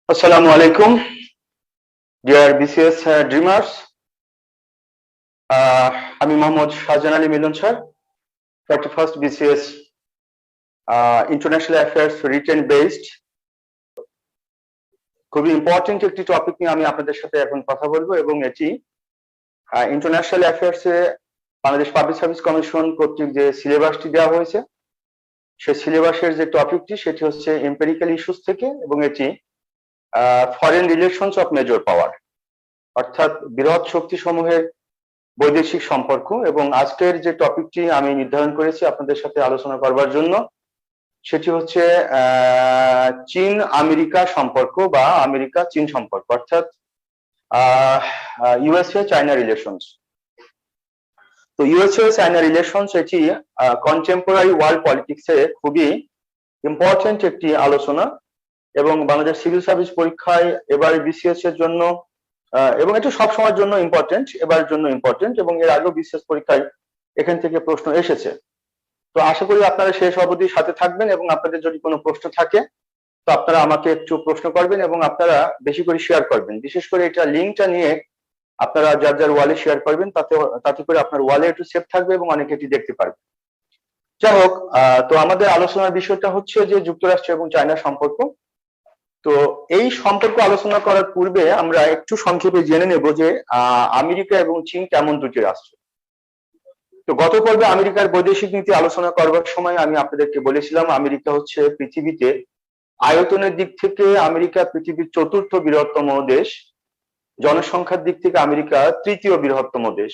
Assalamu alaikum, dear BCS dreamers. আমি Mohammad Shahjahan Ali Milan sir, 31st BCS international affairs written based. খুবই important একটি topic নিয়ে আমি আপনাদের সাথে এখন কথা বলবো, এবং এটি ইন্টারন্যাশনাল অ্যাফেয়ার্সে বাংলাদেশ পাবলিক সার্ভিস কমিশন কর্তৃক যে সিলেবাসটি দেওয়া হয়েছে, সেই সিলেবাসের যে টপিকটি সেটি হচ্ছে এম্পেরিক্যাল ইস্যুস থেকে, এবং এটি ফরেন রিলেশনস অফ মেজর পাওয়ার, অর্থাৎ বৃহৎ শক্তি সমূহের বৈদেশিক সম্পর্ক। এবং আজকের যে টপিকটি আমি নির্ধারণ করেছি আপনাদের সাথে আলোচনা করবার জন্য, সেটি হচ্ছে চীন আমেরিকা সম্পর্ক বা আমেরিকা চীন সম্পর্ক, অর্থাৎ ইউএসএ চায়না রিলেশনস। তো ইউএসএ চায়না রিলেশনস এটি কন্টেম্পোরারি ওয়ার্ল্ড পলিটিক্সে খুবই ইম্পর্টেন্ট একটি আলোচনা, এবং বাংলাদেশ সিভিল সার্ভিস পরীক্ষায় এবার বিসিএস এর জন্য, এবং এটা সবসময়ের জন্য ইম্পর্টেন্ট, এবারের জন্য ইম্পর্টেন্ট, এবং এর আগেও বিসিএস পরীক্ষায় এখান থেকে প্রশ্ন এসেছে। তো আশা করি আপনারা শেষ অবধি সাথে থাকবেন, এবং আপনাদের যদি কোনো প্রশ্ন থাকে তো আপনারা আমাকে একটু প্রশ্ন করবেন, এবং আপনারা বেশি করে শেয়ার করবেন। বিশেষ করে এটা লিঙ্কটা নিয়ে আপনারা যার যার ওয়ালে শেয়ার করবেন, তাতে করে আপনার ওয়ালে একটু সেভ থাকবে এবং অনেকে এটি দেখতে পারবে। যাই হোক, তো আমাদের আলোচনার বিষয়টা হচ্ছে যে যুক্তরাষ্ট্র এবং চায়না সম্পর্ক। তো এই সম্পর্ক আলোচনা করার পূর্বে আমরা একটু সংক্ষেপে জেনে নেব যে আমেরিকা এবং চীন কেমন দুটি রাষ্ট্র। তো গত পর্বে আমেরিকার বৈদেশিক নীতি আলোচনা করবার সময় আমি আপনাদেরকে বলেছিলাম, আমেরিকা হচ্ছে পৃথিবীতে আয়তনের দিক থেকে আমেরিকা পৃথিবীর চতুর্থ বৃহত্তম দেশ, জনসংখ্যার দিক থেকে আমেরিকা তৃতীয় বৃহত্তম দেশ,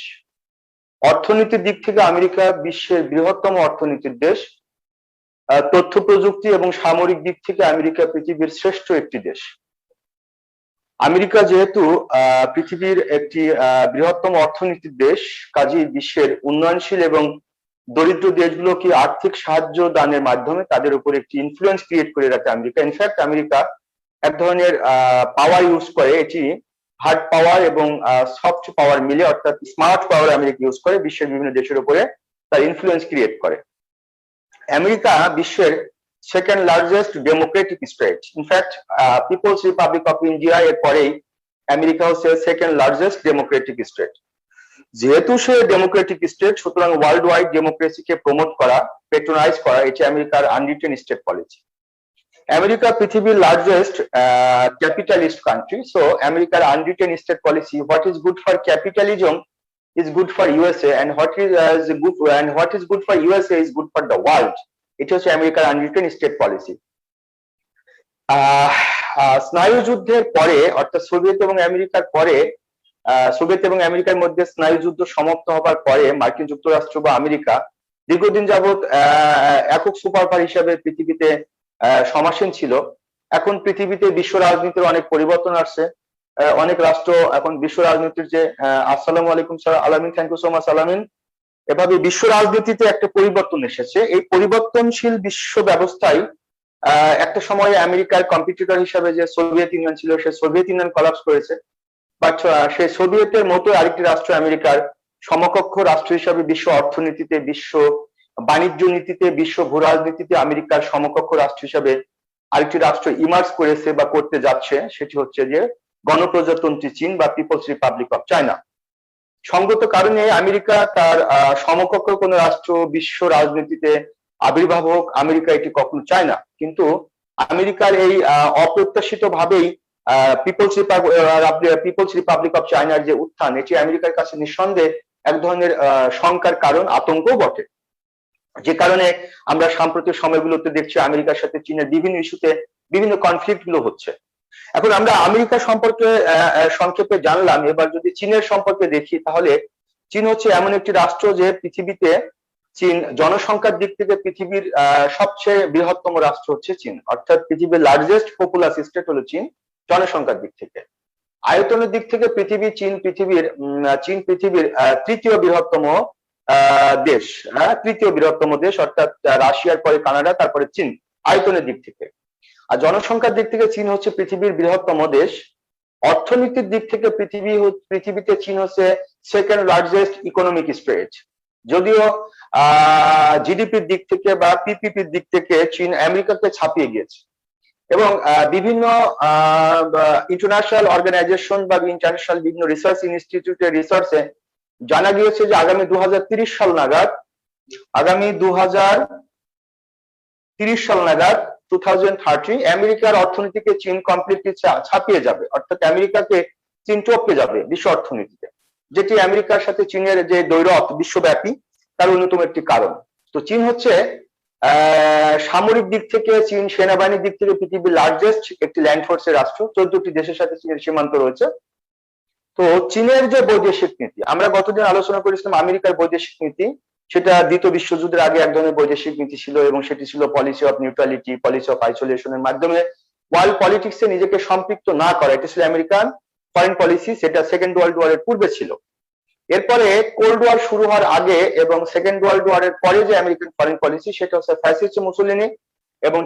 অর্থনীতির দিক থেকে আমেরিকা বিশ্বের বৃহত্তম অর্থনীতির দেশ, তথ্য প্রযুক্তি এবং সামরিক দিক থেকে আমেরিকা পৃথিবীর শ্রেষ্ঠ একটি দেশ। আমেরিকা যেহেতু পৃথিবীর একটি বৃহত্তম অর্থনীতির দেশ, কাজেই বিশ্বের উন্নয়নশীল এবং দরিদ্র দেশগুলোকে আর্থিক সাহায্য দানের মাধ্যমে তাদের উপর একটি ইনফ্লুয়েন্স ক্রিয়েট করে রাখে আমেরিকা। ইনফ্যাক্ট আমেরিকা এক ধরনের পাওয়ার ইউজ করে, এটি হার্ড পাওয়ার এবং সফট পাওয়ার মিলে, অর্থাৎ স্মার্ট পাওয়ার আমেরিকা ইউজ করে বিশ্বের বিভিন্ন দেশের উপরে তার ইনফ্লুয়েন্স ক্রিয়েট করে। আমেরিকা বিশ্বের second largest democratic state. In fact people's republic of India এর পরেই আমেরিকা হচ্ছে সেকেন্ড লার্জেস্ট ডেমোক্রেটিক স্টেট। যেহেতু সে ডেমোক্রেটিক স্টেট, সুতরাং ওয়ার্ল্ড ওয়াইড ডেমোক্রেসিকে প্রমোট করা, পেট্রোনাইজ করা, এটি আমেরিকার আনরিটেন স্টেট পলিসি। আমেরিকা পৃথিবীর লার্জেস্ট ক্যাপিটালিস্ট কান্ট্রি। সো আমেরিকার unwritten state policy, what is good for capitalism is good for USA, and what is good for USA is good for the world. এটা হচ্ছে আমেরিকার unwritten state policy. স্নায়ু যুদ্ধের পরে, অর্থাৎ Soviet এবং আমেরিকার পরে, সোভিয়েত এবং আমেরিকার মধ্যে স্নায়ু যুদ্ধ সমাপ্ত হবার পরে মার্কিন যুক্তরাষ্ট্র বা আমেরিকা দীর্ঘদিন যাবৎ একক সুপার পাওয়ার হিসাবে পৃথিবীতে সমাসীন ছিল। এখন পৃথিবীতে বিশ্ব রাজনীতির অনেক পরিবর্তন আসছে। অনেক রাষ্ট্র এখন বিশ্ব রাজনীতির যে আসসালামু আলাইকুম স্যার আলামিন, থ্যাংক ইউ সো মাচ আলামিন, এভাবে বিশ্ব রাজনীতিতে একটা পরিবর্তন এসেছে। এই পরিবর্তনশীল বিশ্ব ব্যবস্থায় একটা সময়ে আমেরিকার কম্পিটিটর হিসাবে যে সোভিয়েত ইউনিয়ন ছিল, সে সোভিয়েত ইউনিয়ন কলাপস করেছে, বাট সেই সোভিয়েতের মতো আরেকটি রাষ্ট্র আমেরিকার সমকক্ষ রাষ্ট্র হিসাবে বিশ্ব অর্থনীতিতে, বিশ্ব বাণিজ্য নীতিতে, বিশ্ব ভূ রাজনীতিতে আমেরিকার সমকক্ষ রাষ্ট্র হিসাবে আরেকটি রাষ্ট্র ইমার্জ করেছে বা করতে যাচ্ছে, সেটি হচ্ছে যে গণপ্রজাতন্ত্রী চীন বা পিপলস রিপাবলিক অফ চায়না। সঙ্গত কারণে আমেরিকা তার সমকক্ষ কোন রাষ্ট্র বিশ্ব রাজনীতিতে আবির্ভাব হোক, আমেরিকা এটি কখনো চায় না। কিন্তু আমেরিকার এই অপ্রত্যাশিত ভাবেই পিপলস রিপাবলিক অফ চায়নার যে উত্থান, এটি আমেরিকার কাছে নিঃসন্দেহে এক ধরনের শঙ্কার কারণ, আতঙ্কও বটে। যে কারণে আমরা সাম্প্রতিক সময়গুলোতে দেখছি আমেরিকার সাথে চীনের বিভিন্ন ইস্যুতে বিভিন্ন কনফ্লিক্ট গুলো হচ্ছে। এখন আমরা আমেরিকা সম্পর্কে সংক্ষেপে জানলাম, এবার যদি চীনের সম্পর্কে দেখি, তাহলে চীন হচ্ছে এমন একটি রাষ্ট্র যে পৃথিবীতে, চীন জনসংখ্যার দিক থেকে পৃথিবীর সবচেয়ে বৃহত্তম রাষ্ট্র হচ্ছে চীন, অর্থাৎ পৃথিবীর লার্জেস্ট পপুলাস স্টেট হলো চীন জনসংখ্যার দিক থেকে। আয়তনের দিক থেকে চীন পৃথিবীর তৃতীয় বৃহত্তম দেশ, তৃতীয় বৃহত্তম দেশ, অর্থাৎ রাশিয়ার পরে কানাডা, তারপরে চীন আয়তনের দিক থেকে। আর জনসংখ্যার দিক থেকে চীন হচ্ছে পৃথিবীর বৃহত্তম দেশ। অর্থনীতির দিক থেকে পৃথিবীতে চীন হচ্ছে সেকেন্ড লার্জেস্ট ইকোনমিক স্টেট। যদিও জিডিপির দিক থেকে বা পিপিপির দিক থেকে চীন আমেরিকাকে ছাপিয়ে গিয়েছে। এবং বিভিন্ন ইন্টারন্যাশনাল অর্গানাইজেশন বা ইন্টারন্যাশনাল বিভিন্ন রিসার্চ ইনস্টিটিউটের রিসার্চে জানা গিয়েছে যে আগামী 2030 সাল নাগাদ, আগামী 2030 সাল নাগাদ 2030 আমেরিকার অর্থনীতিকে চীন কমপ্লিটলি ছাপিয়ে যাবে, অর্থাৎ আমেরিকাকে চীন টপকে যাবে বিশ্ব অর্থনীতিতে, যেটি আমেরিকার সাথে চীনের যে দ্বৈরথ বিশ্বব্যাপী তার অন্যতম একটি কারণ। তো চীন হচ্ছে সামরিক দিক থেকে, চীন সেনাবাহিনীর দিক থেকে পৃথিবীর লার্জেস্ট একটি ল্যান্ড ফোর্সের রাষ্ট্র, 14টি দেশের সাথে চীনের সীমান্ত রয়েছে। তো চীনের যে বৈদেশিক নীতি, আমরা গতদিন আলোচনা করেছিলাম আমেরিকার বৈদেশিক নীতি, সেটা দ্বিতীয় বিশ্বযুদ্ধের আগে এক ধরনের বৈদেশিক নীতি ছিল এবং সেটি ছিল policy of neutrality, policy of আইসোলেশনের মাধ্যমে ওয়ার্ল্ড পলিটিক্সে নিজেকে সম্পৃক্ত না করা, এটা ছিল আমেরিকান ফরেন পলিসি, সেটা সেকেন্ড ওয়ার্ল্ড ওয়ারের পূর্বে ছিল। এরপরে কোল্ড ওয়ার শুরু হওয়ার আগে এবং সেকেন্ড ওয়ার্ল্ড ওয়ারের পরে যে আমেরিকান ফরেন পলিসি, সেটা হচ্ছে ফ্যাসিস্ট মুসোলিনি এবং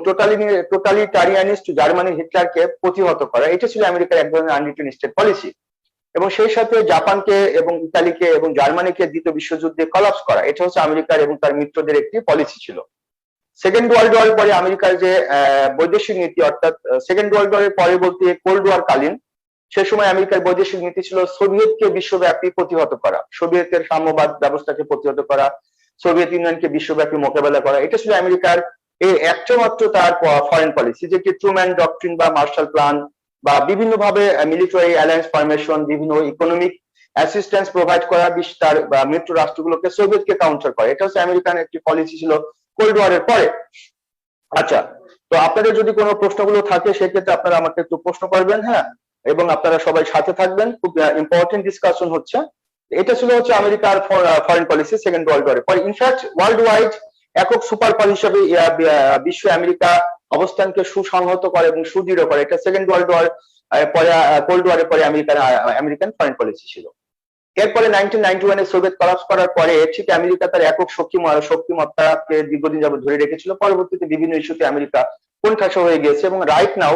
টোটালিটারিয়ানিস্ট জার্মানির হিটলারকে প্রতিহত করা, এটা ছিল আমেরিকার এক ধরনের আনরিটেন স্টেট পলিসি। এবং সেই সাথে জাপানকে এবং ইতালিকে এবং জার্মানিকে দ্বিতীয় বিশ্বযুদ্ধে কলাপস করা, এটা হচ্ছে আমেরিকার এবং তার মিত্রদের একটি পলিসি ছিল। সেকেন্ড ওয়ার্ল্ড ওয়ার পরে আমেরিকার যে বৈদেশিক নীতি, অর্থাৎ সেকেন্ড ওয়ার্ল্ড ওয়ারের পরে বলতে কোল্ড ওয়ার কালীন, সে সময় আমেরিকার বৈদেশিক নীতি ছিল সোভিয়েতকে বিশ্বব্যাপী প্রতিহত করা, সোভিয়েতের সাম্যবাদ ব্যবস্থাকে প্রতিহত করা, সোভিয়েত ইউনিয়নকে বিশ্বব্যাপী মোকাবেলা করা, এটা ছিল আমেরিকার এই একটা মাত্র তার ফরেন পলিসি, যেটি ট্রুম্যান ডক্ট্রিন বা মার্শাল প্ল্যান বা বিভিন্ন ভাবে মিলিটারি অ্যালায়েন্স ফরমেশন, বিভিন্ন ইকোনমিক অ্যাসিস্ট্যান্স প্রোভাইড করা, তার মিত্র রাষ্ট্রগুলোকে সোভিয়েতকে কাউন্টার করা, এটা হচ্ছে আমেরিকান একটি পলিসি ছিল কোল্ড ওয়ারের পরে। আচ্ছা, তো আপনাদের যদি কোনো প্রশ্নগুলো থাকে সেক্ষেত্রে আপনারা আমাকে একটু প্রশ্ন করবেন, হ্যাঁ, এবং আপনারা সবাই সাথে থাকবেন, খুব ইম্পর্টেন্ট ডিসকাশন হচ্ছে। এটা ছিল হচ্ছে আমেরিকার ফরেন পলিসি সেকেন্ড ওয়ার্ল্ড ওয়ারের পরে। ইনফ্যাক্ট ওয়ার্ল্ড ওয়াইড একক সুপার পাওয়ার হিসেবে বিশ্ব আমেরিকা অবস্থানকে সুসংহত করে এবং সুদৃঢ় করে, এটা সেকেন্ড ওয়ার্ল্ড ওয়ার পরে, কোল্ড ওয়ারের পরে আমেরিকান ফরেন পলিসি ছিল। এরপরে 1991 এ সোভিয়েত কলাপস করার পরে ঠিক আমেরিকা তার একক শক্তিমত্তাকে দীর্ঘদিন যাবত ধরে রেখেছিল। পরবর্তীতে বিভিন্ন ইস্যুতে আমেরিকা কোণঠাসা হয়ে গিয়েছে এবং রাইট নাও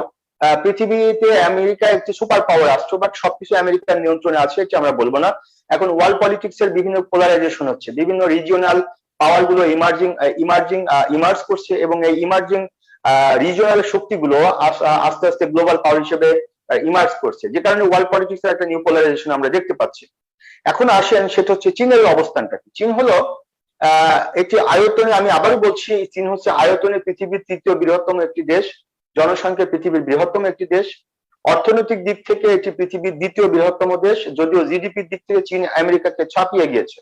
পৃথিবীতে আমেরিকা একটি সুপার পাওয়ার রাষ্ট্র, বাট সবকিছু আমেরিকার নিয়ন্ত্রণে আছে এটা আমরা বলবো না। এখন ওয়ার্ল্ড পলিটিক্স এর বিভিন্ন পোলারাইজেশন হচ্ছে, বিভিন্ন রিজিওনাল পাওয়ার গুলো ইমার্জ করছে এবং এই ইমার্জিং রিজিওনাল শক্তিগুলো আস্তে আস্তে গ্লোবাল পাওয়ার হিসেবে ইমার্জ করছে, যে কারণে ওয়ার্ল্ড পলিটিক্স এর একটা নিউ পোলারাইজেশন আমরা দেখতে পাচ্ছি। এখন আসেন, সেটা হচ্ছে চীনের অবস্থানটা কি। চীন হলো একটি আয়তনে, আমি আবারও বলছি, চীন হচ্ছে আয়তনে পৃথিবীর তৃতীয় বৃহত্তম একটি দেশ, জনসংখ্যায় পৃথিবীর বৃহত্তম একটি দেশ, অর্থনৈতিক দিক থেকে এটি পৃথিবীর দ্বিতীয় বৃহত্তম দেশ, যদিও জিডিপির দিক থেকে চীন আমেরিকাকে ছাপিয়ে গিয়েছে।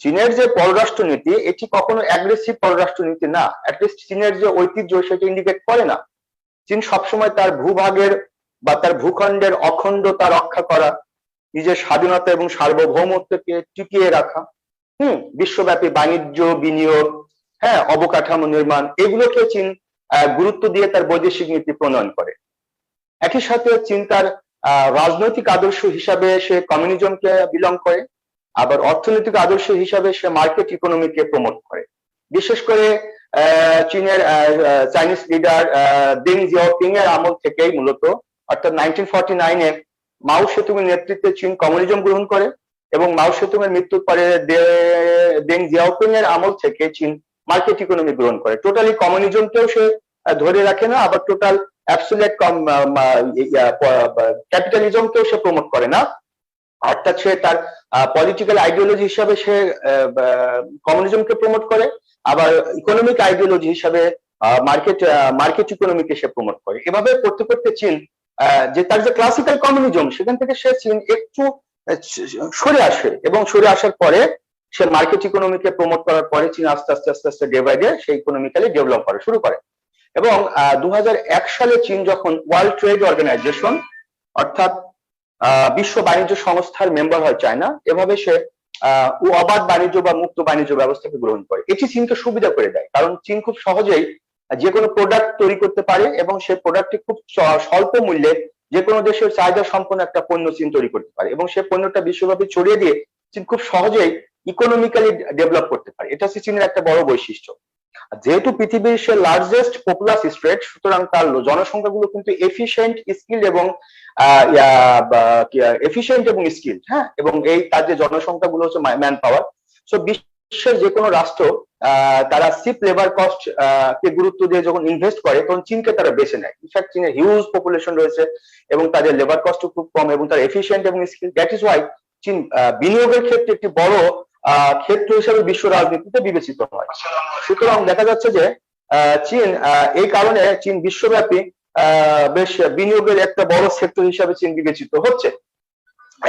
চীনের যে পররাষ্ট্র নীতি, এটি কখনো অ্যাগ্রেসিভ পররাষ্ট্র নীতি না, অ্যাটলিস্ট চীনের যে ঐতিহ্য সেটা ইন্ডিকেট করে না। চীন সবসময় তার ভূভাগের বা তার ভূখণ্ডের অখণ্ডতা রক্ষা করা, নিজের স্বাধীনতা এবং সার্বভৌমত্বকে টিকিয়ে রাখা, বিশ্বব্যাপী বাণিজ্য, বিনিয়োগ, হ্যাঁ, অবকাঠামো নির্মাণ, এগুলোকে চীন গুরুত্ব দিয়ে তার বৈদেশিক নীতি প্রণয়ন করে। একই সাথে চীন তার রাজনৈতিক আদর্শ হিসাবে সে কমিউনিজমকে বিলং করে, আবার অর্থনৈতিক আদর্শ হিসাবে সে মার্কেট ইকোনমিকে প্রমোট করে। বিশেষ করে চীনের চাইনিজ লিডার দেং জিয়াওপিং এর আমল থেকেই মূলত, অর্থাৎ 1949 এ মাও সেতুং এর নেতৃত্বে চীন কমিউনিজম গ্রহণ করে এবং মাও সেতুং এর মৃত্যুর পরে দেং জিয়াওপিং এর আমল থেকে চীন মার্কেট ইকোনমি গ্রহণ করে। টোটালি কমিউনিজমকেও সে ধরে রাখে না, আবার টোটাল অ্যাবসলিউট ক্যাপিটালিজমকেও সে প্রমোট করে না, অর্থাৎ সে তার পলিটিক্যাল আইডিওলজি হিসাবে সে কমিউনিজমকে প্রমোট করে, আবার ইকোনমিক আইডিওলজি হিসাবে মার্কেট ইকোনমিকে সে প্রমোট করে। এভাবে করতে করতে চীন যে তার যে ক্লাসিক্যাল কমিউনিজম, সেখান থেকে সে চীন একটু সরে আসে এবং সরে আসার পরে সে মার্কেট ইকোনমিকে প্রমোট করার পরে চীন আস্তে আস্তে ডে বাই ডে সে ইকোনমিক্যালি ডেভেলপ করা শুরু করে। এবং 2001 সালে চীন যখন ওয়ার্ল্ড ট্রেড অর্গানাইজেশন অর্থাৎ বিশ্ব বাণিজ্য সংস্থার মেম্বার হয় চায়না, এভাবে সে অবাধ বাণিজ্য বা মুক্ত বাণিজ্য ব্যবস্থাকে গ্রহণ করে। এটি চীনকে সুবিধা করে দেয়, কারণ চীন খুব সহজেই যে কোনো প্রোডাক্ট তৈরি করতে পারে এবং সেই প্রোডাক্টটি খুব স্বল্প মূল্যে যে কোনো দেশের চাহিদা সম্পন্ন একটা পণ্য চীন তৈরি করতে পারে এবং সেই পণ্যটা বিশ্বব্যাপী ছড়িয়ে দিয়ে চীন খুব সহজেই ইকোনমিক্যালি ডেভেলপ করতে পারে। এটা হচ্ছে চীনের একটা বড় বৈশিষ্ট্য। যেহেতু পৃথিবীর সে লার্জেস্ট পপুলাস স্টেট, সুতরাং তার জনসংখ্যাগুলো কিন্তু এফিশিয়েন্ট এবং স্কিল, হ্যাঁ, এবং এই তার যে জনসংখ্যাগুলো হচ্ছে ম্যান পাওয়ার। সো বিশ্বের যে কোনো রাষ্ট্র তারা চিপ লেবার কস্ট কে গুরুত্ব দিয়ে যখন ইনভেস্ট করে তখন চীনকে তারা বেছে নেয়। ইনফ্যাক্ট চীনের হিউজ পপুলেশন রয়েছে এবং তাদের লেবার কস্ট খুব কম এবং তারা এফিসিয়েন্ট এবং স্কিল, দ্যাট ইজ ওয়াই চীন বিনিয়োগের ক্ষেত্রে একটি বড় ক্ষেত্র হিসেবে বিশ্ব রাজনীতিতে বিবেচিত হয়। সুতরাং দেখা যাচ্ছে যে চীন এই কারণে চীন বিশ্বব্যাপী বেশ বিনিয়োগের একটা বড় সেক্টর হিসাবে চীন বিবেচিত হচ্ছে।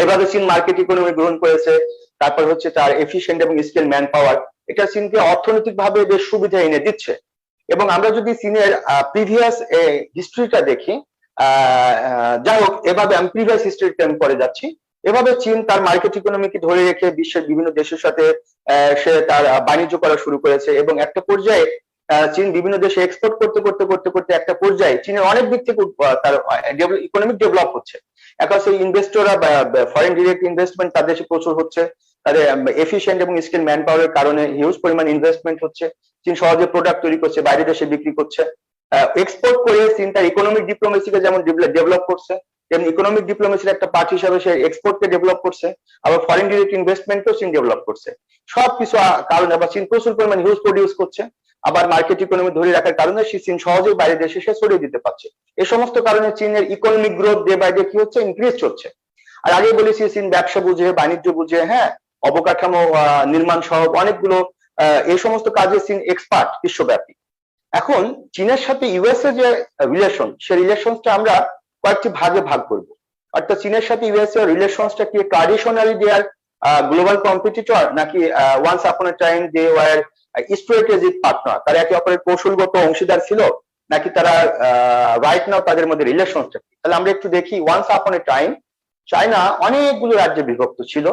এভাবে চীন মার্কেট ইকোনমি গ্রহণ করেছে, তারপর হচ্ছে তার এফিসিয়েন্ট এবং স্কিল ম্যান পাওয়ার, এটা চীনকে অর্থনৈতিক ভাবে বেশ সুবিধা এনে দিচ্ছে। এবং আমরা যদি চীনের প্রিভিয়াস হিস্ট্রিটা দেখি, যাই হোক এভাবে আমি প্রিভিয়াস হিস্ট্রিটা আমি করে যাচ্ছি। এভাবে চীন তার মার্কেট ইকোনমিকে ধরে রেখে বিশ্বের বিভিন্ন দেশের সাথে সে তার বাণিজ্য করা শুরু করেছে এবং একটা পর্যায়ে চীন বিভিন্ন দেশে এক্সপোর্ট করতে করতে করতে করতে একটা পর্যায়ে চীনের অনেক দিক থেকে তার ইকোনমিক ডেভেলপ হচ্ছে। এখন সেই ইনভেস্টররা ফরেন ডিরেক্ট ইনভেস্টমেন্ট তাদের দেশে প্রচুর হচ্ছে, তাদের এফিসিয়েন্ট এবং স্কিল ম্যান পাওয়ারের কারণে হিউজ পরিমাণ ইনভেস্টমেন্ট হচ্ছে, চীন সহজে প্রোডাক্ট তৈরি করছে, বাইরে দেশে বিক্রি করছে, এক্সপোর্ট করে চীন তার ইকোনমিক ডিপ্লোমেসিকে যেমন ডেভেলপ করছে, তেমনি ইকোনমিক ডিপ্লোমেসির একটা পার্ট হিসাবে সে এক্সপোর্টকে ডেভেলপ করছে, আবার ফরেন ডিরেক্ট ইনভেস্টমেন্টকেও চীন ডেভেলপ করছে। সবকিছু কারণে আবার চীন প্রচুর পরিমাণ হিউজ প্রডিউস করছে, আবার মার্কেট ইকোনমি ধরে রাখার কারণে চীন সহজেই বাইরে দেশে সে ছড়িয়ে দিতে পারছে। এই সমস্ত কারণে চীনের economic growth day by day কি হচ্ছে, ইনক্রিজ হচ্ছে। আর আগে বলেছি চীন ব্যবসা বুঝে, বাণিজ্য বুঝে, হ্যাঁ, অবকাঠামো নির্মাণ সহ অনেকগুলো এই সমস্ত কাজে চীন এক্সপার্ট বিশ্বব্যাপী। এখন চীনের সাথে ইউএসএ যে রিলেশন, সেই রিলেশনটা আমরা কয়েকটি ভাগে ভাগ করব। অর্থাৎ চীনের সাথে ইউএসএ রিলেশনসটা কি traditionally they are global competitor, নাকি once upon a time they were strategic partner, তারা একে অপরের কৌশলগত অংশীদার ছিল, নাকি তারা রাইট নাও তাদের মধ্যে রিলেশনসটা কি? তাহলে আমরা একটু দেখি। Once upon a time China অনেকগুলো রাজ্যে বিভক্ত ছিল,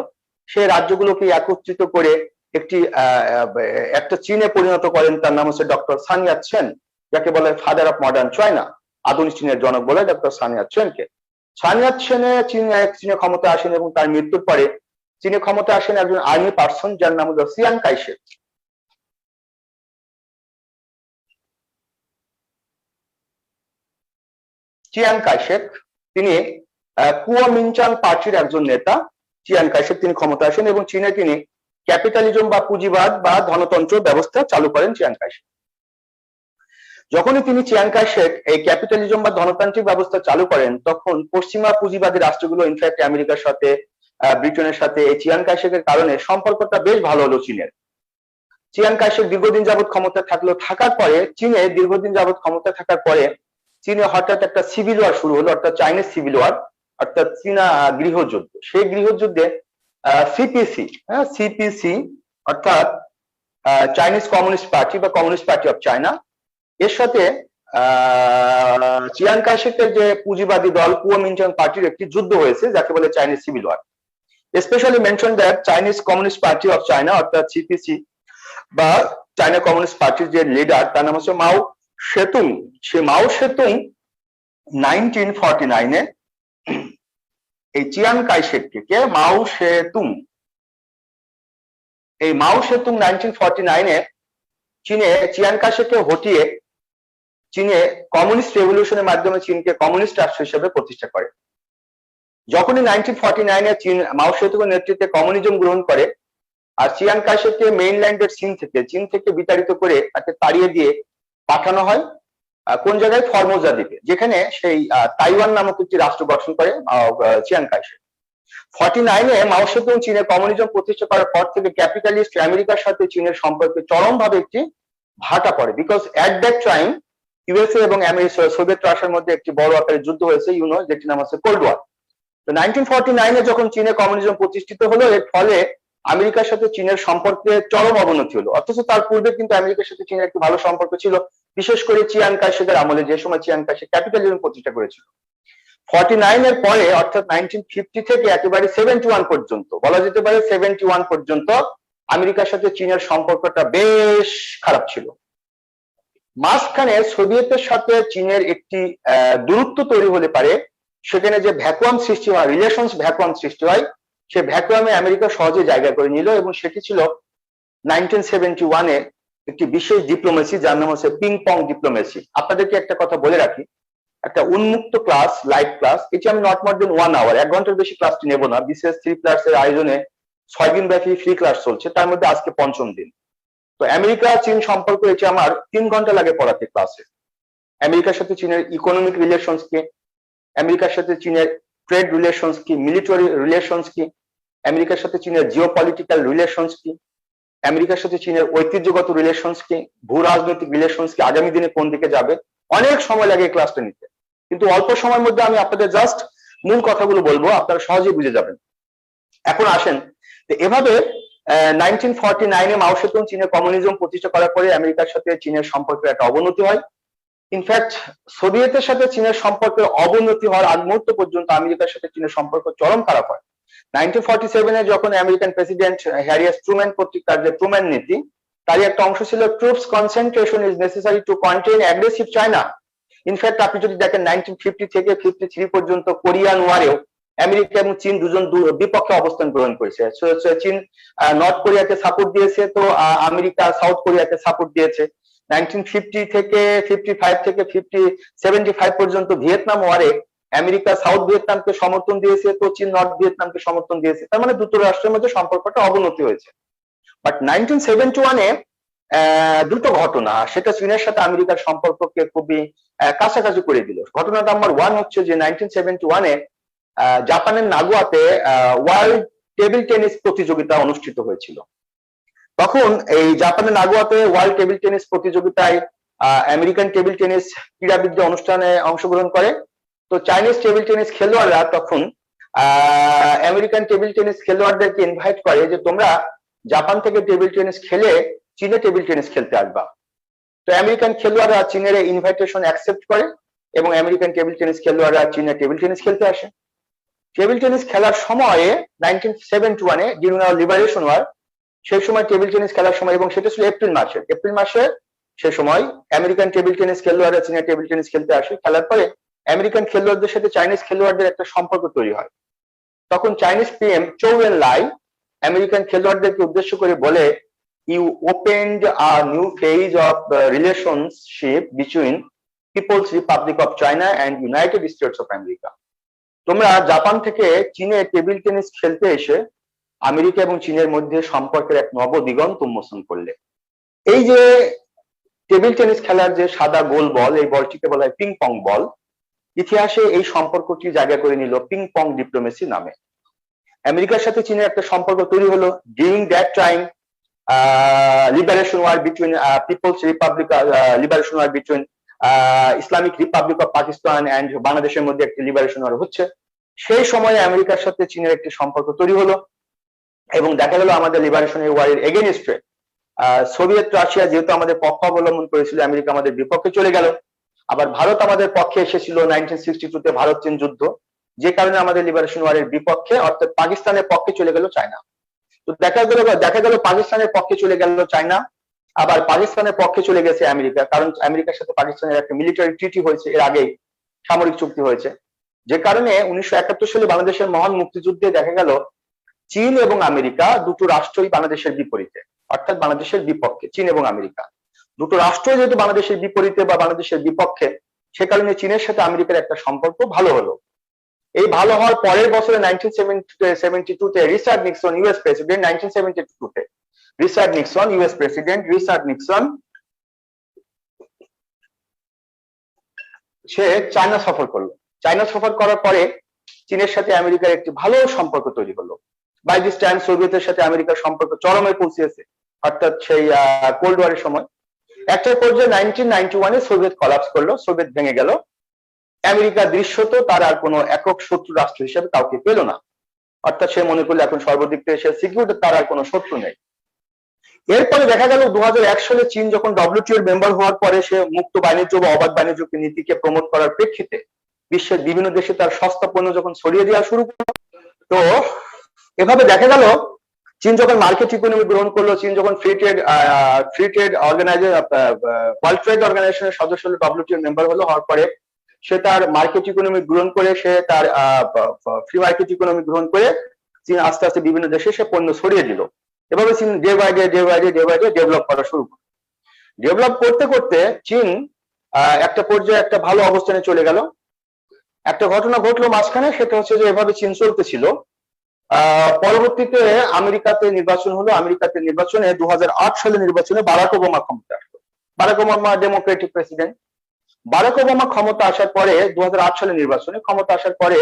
সেই রাজ্যগুলোকে একত্রিত করে একটা চীনে পরিণত করেন। তার নাম হচ্ছে ডক্টর সান ইয়াত সেন, যাকে বলে ফাদার অফ মডার্ন চায়না, আধুনিক চীনের জনক বলে ডক্টর সান ইয়াত সেনকে। সান ইয়াত সেনে চীনে ক্ষমতা আসেন এবং তার মৃত্যুর পরে চীনে ক্ষমতা আসেন একজন আর্মি পার্সন যার নাম হলো চিয়াং কাইশেক। চিয়াং কাইশেক তিনি কুওমিনচাং পার্টির একজন নেতা। চিয়াং কাইশেক তিনি ক্ষমতা আসেন এবং চীনে তিনি ক্যাপিটালিজম বা পুঁজিবাদ বা ধনতন্ত্র ব্যবস্থা চালু করেন চিয়াং কাইশেক। যখনই তিনি চিয়াং কাইশেক এই ক্যাপিটালিজম বা ধনতান্ত্রিক ব্যবস্থা চালু করেন, তখন পশ্চিমা পুঁজিবাদী রাষ্ট্রগুলো, ইনফ্যাক্ট আমেরিকার সাথে, ব্রিটেনের সাথে এই চিয়াং কাইশেকের কারণে সম্পর্কটা বেশ ভালো হলো চীনের। চিয়াং কাইশেক দীর্ঘদিন যাবৎ ক্ষমতা থাকার পরে চীনে হঠাৎ একটা সিভিল ওয়ার শুরু হলো, অর্থাৎ চাইনিজ সিভিল ওয়ার, অর্থাৎ চীনা গৃহযুদ্ধ। সেই গৃহযুদ্ধে সিপিসি অর্থাৎ চাইনিজ কমিউনিস্ট পার্টি বা কমিউনিস্ট পার্টি অফ চায়না, এর সাথে চিয়াং কাইশেকের যে পুঁজিবাদী দল কুওমিনচাং পার্টির একটি যুদ্ধ হয়েছে, যাকে বলে Chinese civil war. Specially mention that Chinese communist party of China অর্থাৎ সিপিসি বা চায়না কমিউনিস্ট পার্টির যে লিডার, তার নাম হচ্ছে মাও সেতুং। সে মাও সেতুং 1949-এ এই চিয়াং কাইশেককে, মাও সেতুং, এই মাও সেতুং 1949-এ চীনে চিয়াং কাইশেককে হটিয়ে চীনে কমিউনিস্ট রেভলিউশনের মাধ্যমে চীনকে কমিউনিস্ট রাষ্ট্র হিসেবে প্রতিষ্ঠা করে। যখনই 1949-এ চীন মাও সেতুংয়ের নেতৃত্বে কমিউনিজম গ্রহণ করে, আর চিয়াং কাইশেককে মেইনল্যান্ডের চীন থেকে বিতাড়িত করে তাকে তাড়িয়ে দিয়ে পাঠানো হয় কোন জায়গায়, ফরমোজা দ্বীপে, যেখানে সেই তাইওয়ান নামক একটি রাষ্ট্র গঠন করে চিয়াং কাইশেক। 49-এ মাও সেতুং চীনের কমিউনিজম প্রতিষ্ঠা করার পর থেকে ক্যাপিটালিস্ট আমেরিকার সাথে চীনের সম্পর্কে চরমভাবে একটি ভাটা পড়ে। Because at that time USA এবং সোভিয়েত রাশিয়ার মধ্যে একটি বড় আকারের যুদ্ধ হয়েছে, যেটির নাম হচ্ছে কোল্ড ওয়ার। তো 1949-এ যখন চীনে কমিউনিজম প্রতিষ্ঠিত হলো, এর ফলে আমেরিকার সাথে চীনের সম্পর্কে চরম অবনতি হলো। অথচ তার পূর্বে কিন্তু আমেরিকার সাথে চীনের একটি ভালো সম্পর্ক ছিল, বিশেষ করে চিয়াং কাইশেকের আমলে, যে সময় চিয়াং কাইশেক ক্যাপিটালিজম প্রতিষ্ঠা করেছিল। 49-এর পরে অর্থাৎ 1950 থেকে একেবারে 71 পর্যন্ত, বলা যেতে পারে 71 পর্যন্ত আমেরিকার সাথে চীনের সম্পর্কটা বেশ খারাপ ছিল। মাঝখানে সোভিয়েতের সাথে চীনের একটি দূরত্ব তৈরি হতে পারে, সেখানে যে ভ্যাকুয়াম সৃষ্টি হয়, রিলেশনস ভ্যাকুয়াম সৃষ্টি হয়, সে ভ্যাকুয়ামে আমেরিকা সহজে জায়গা করে নিল এবং সেটি ছিল 1971-এ একটি বিশেষ ডিপ্লোমেসি, যার নাম হচ্ছে পিং পং ডিপ্লোমেসি। আপনাদেরকে একটা কথা বলে রাখি, একটা উন্মুক্ত ক্লাস, লাইভ ক্লাস, এটি আমি নট মোর দেন 1 আওয়ার, 1 ঘন্টার বেশি ক্লাসটি নেব না। বিশেষ 3+ এর আয়োজনে 6 দিন ব্যাপী ফ্রি ক্লাস চলছে, তার মধ্যে আজকে 5ম দিন। তো আমেরিকা চীন সম্পর্ক এটি আমার 3 ঘন্টা লাগে পড়াতে ক্লাসে। আমেরিকার সাথে চীনের ইকোনমিক রিলেশনস কি, আমেরিকার সাথে চীনের ট্রেড রিলেশনস কি, মিলিটারি রিলেশনস কি, আমেরিকার সাথে চীনের জিওপলিটিক্যাল রিলেশনস কি, আমেরিকার সাথে চীনের ঐতিহ্যগত রিলেশনস কি, ভূ রাজনৈতিক রিলেশনস কি, আগামী দিনে কোন দিকে যাবে। অনেক সময় লাগে এই ক্লাসটা নিতে, কিন্তু অল্প সময়ের মধ্যে আমি আপনাদের জাস্ট মূল কথাগুলো বলবো, আপনারা সহজেই বুঝে যাবেন। এখন আসেন, এভাবে 1949-এ মাও সেতুং চীনের কমিউনিজম প্রতিষ্ঠা করার পরে আমেরিকার সাথে চীনের সম্পর্কের একটা অবনতি হয়। ইনফ্যাক্ট সোভিয়েতের সাথে চীনের সম্পর্কের অবনতি হওয়ার আগ মুহূর্ত পর্যন্ত আমেরিকার সাথে চীনের সম্পর্ক চরম খারাপ হয়। 1947-এ যখন American president Harry S Truman কর্তৃক তার যে ট্রুম্যান নীতি, তারই একটা অংশ ছিল troops concentration is necessary to contain aggressive China. In fact আপনি যদি দেখেন 1950 থেকে 53 পর্যন্ত কোরিয়ান ওয়ারেও আমেরিকা এবং চীন দুজন বিপক্ষে অবস্থান গ্রহণ করেছে। চীন নর্থ কোরিয়াকে সাপোর্ট দিয়েছে, তো আমেরিকা সাউথ কোরিয়াকে সাপোর্ট দিয়েছে। 1950 থেকে 55 থেকে 75 পর্যন্ত ভিয়েতনাম ওয়ারে আমেরিকা সাউথ ভিয়েতনামকে সমর্থন দিয়েছে, তো চীন নর্থ ভিয়েতনামকে সমর্থন দিয়েছে। তার মানে দুটো রাষ্ট্রের মধ্যে সম্পর্কটা অবনতি হয়েছে। বাট 1971-এ দুটো ঘটনা, সেটা চীনের সাথে আমেরিকার সম্পর্ককে খুবই কাছাকাছি করে দিল। ঘটনা নাম্বার 1 হচ্ছে যে 1971-এ জাপানের নাগোয়াতে ওয়ার্ল্ড টেবিল টেনিস প্রতিযোগিতা অনুষ্ঠিত হয়েছিল। তখন এই জাপানের নাগোয়াতে ওয়ার্ল্ড টেবিল টেনিস প্রতিযোগিতায় আমেরিকান টেবিল টেনিস ক্রীড়াবিদরা অনুষ্ঠানে অংশগ্রহণ করে। তো চাইনিজ টেবিল টেনিস খেলোয়াড়রা তখন আমেরিকান টেবিল টেনিস খেলোয়াড়দেরকে ইনভাইট করে যে তোমরা জাপান থেকে টেবিল টেনিস খেলে চীনে টেবিল টেনিস খেলতে আসবা। তো আমেরিকান খেলোয়াড়রা চীনের ইনভাইটেশন অ্যাকসেপ্ট করে এবং আমেরিকান টেবিল টেনিস খেলোয়াড়রা চীনে টেবিল টেনিস খেলতে আসে। টেবিল টেনিস খেলার সময়ে 1971-এ ডিউরিং আওয়ার লিবারেশন ওয়ার, সেই সময় টেবিল টেনিস খেলার সময়, এবং সেটা ছিল এপ্রিল মাসে সে সময় আমেরিকান টেবিল টেনিস খেলোয়াড়রা চীনে টেবিল টেনিস খেলতে আসে। খেলার পরে আমেরিকান খেলোয়াড়দের সাথে চাইনিজ খেলোয়াড়দের একটা সম্পর্ক তৈরি হয়। তখন Chinese PM Zhou Enlai American খেলোয়াড়দেরকে উদ্দেশ্য করে বলে, you opened a new phase of relationship between people's republic of China and United States of America. তোমরা জাপান থেকে চীনে টেবিল টেনিস খেলতে এসে আমেরিকা এবং চীনের মধ্যে সম্পর্কের এক নবদিগন্ত উন্মোচন করলে। এই যে টেবিল টেনিস খেলার যে সাদা গোল বল, এই বলটিকে বলা হয় পিং পং বল। ইতিহাসে এই সম্পর্কটি জায়গা করে নিল পিং পং ডিপ্লোমেসি নামে। আমেরিকার সাথে চীনের একটা সম্পর্ক তৈরি হলো। During that time liberation war between people's republic liberation war between Islamic republic of Pakistan and বাংলাদেশের মধ্যে একটি লিবারেশন ওয়ার হচ্ছে। সেই সময়ে আমেরিকার সাথে চীনের একটি সম্পর্ক তৈরি হলো এবং দেখা গেল আমাদের লিবারেশন ওয়ারের এগেইনস্টে সোভিয়েত রাশিয়া যেহেতু আমাদের পক্ষ অবলম্বন করেছিল, আমেরিকা আমাদের বিপক্ষে চলে গেল। আবার ভারত আমাদের পক্ষে এসেছিল 1962-তে ভারত চীন যুদ্ধ, যে কারণে আমাদের লিবারেশন ওয়ারের বিপক্ষে অর্থাৎ পাকিস্তানের পক্ষে চলে গেল চায়না। তো দেখা গেল পাকিস্তানের পক্ষে চলে গেল চায়না, আবার পাকিস্তানের পক্ষে চলে গেছে আমেরিকা, কারণ আমেরিকার সাথে পাকিস্তানের একটা মিলিটারি ট্রিটি হয়েছে, এর আগেই সামরিক চুক্তি হয়েছে। যে কারণে 1971 সালে বাংলাদেশের মহান মুক্তিযুদ্ধে দেখা গেল চীন এবং আমেরিকা দুটো রাষ্ট্রই বাংলাদেশের বিপরীতে, অর্থাৎ বাংলাদেশের বিপক্ষে। চীন এবং আমেরিকা দুটো রাষ্ট্র যেহেতু বাংলাদেশের বিপরীতে বা বাংলাদেশের বিপক্ষে, সে কারণে চীনের সাথে আমেরিকার একটা সম্পর্ক ভালো হলো। এই ভালো হওয়ার পরের বছরে 1972-তে রিচার্ড নিক্সন ইউএস প্রেসিডেন্ট, 1972-তে Richard Nixon US president Richard Nixon সে চায়না সফর করলো। চায়না সফর করার পরে চীনের সাথে আমেরিকার একটি ভালো সম্পর্ক তৈরি হলো। বাই দিস টাইম সোভিয়েতের সাথে আমেরিকার সম্পর্ক চরমে পৌঁছেছে, অর্থাৎ সেই কোল্ড ওয়ারের সময়। একটা পর্যায়ে 1991-এ সোভিয়েত কলাপস করলো, সোভিয়েত ভেঙে গেল। আমেরিকা দৃশ্যত তার আর কোনো একক শত্রু রাষ্ট্র হিসেবে কাউকে পেল না, অর্থাৎ সে মনে করলো এখন সর্বদিক থেকে সে সিকিউরিটি, তার আর কোনো শত্রু নেই। এরপরে দেখা গেল 2001 সালে চীন যখন ডব্লিউটিওর মেম্বার হওয়ার পরে সে মুক্ত বাণিজ্য বা অবাধ বাণিজ্য নীতিকে প্রমোট করার প্রেক্ষিতে বিশ্বের বিভিন্ন দেশে তার সস্তা পণ্য যখন ছড়িয়ে দেওয়া শুরু করলো, তো এভাবে দেখা গেল চীন যখন মার্কেট ইকোনমি গ্রহণ করলো, চীন যখন ফ্রি ট্রেড ওয়ার্ল্ড ট্রেড অর্গানাইজেশনের সদস্য হলো, ডব্লিউটিওর মেম্বার হলো, হওয়ার পরে সে তার মার্কেট ইকোনমি গ্রহণ করে, সে তার ফ্রি মার্কেট ইকোনমি গ্রহণ করে চীন আস্তে আস্তে বিভিন্ন দেশে সে পণ্য ছড়িয়ে দিল। এভাবে চীন ডে বাই ডে ডেভেলপ করা শুরু করে। ডেভেলপ করতে করতে চীন একটা পর্যায়ে একটা ভালো অবস্থানে চলে গেল। একটা ঘটনা ঘটলো মাঝখানে, সেটা হচ্ছে যে এভাবে চীন চলতেছিল, পরবর্তীতে আমেরিকাতে নির্বাচন হলো। আমেরিকাতে নির্বাচনে 2008 সালে নির্বাচনে বারাক ওবামা ক্ষমতা আসলো। Barack Obama Democratic president. Barack Obama ক্ষমতা আসার পরে 2008 সালে নির্বাচনে ক্ষমতা আসার পরে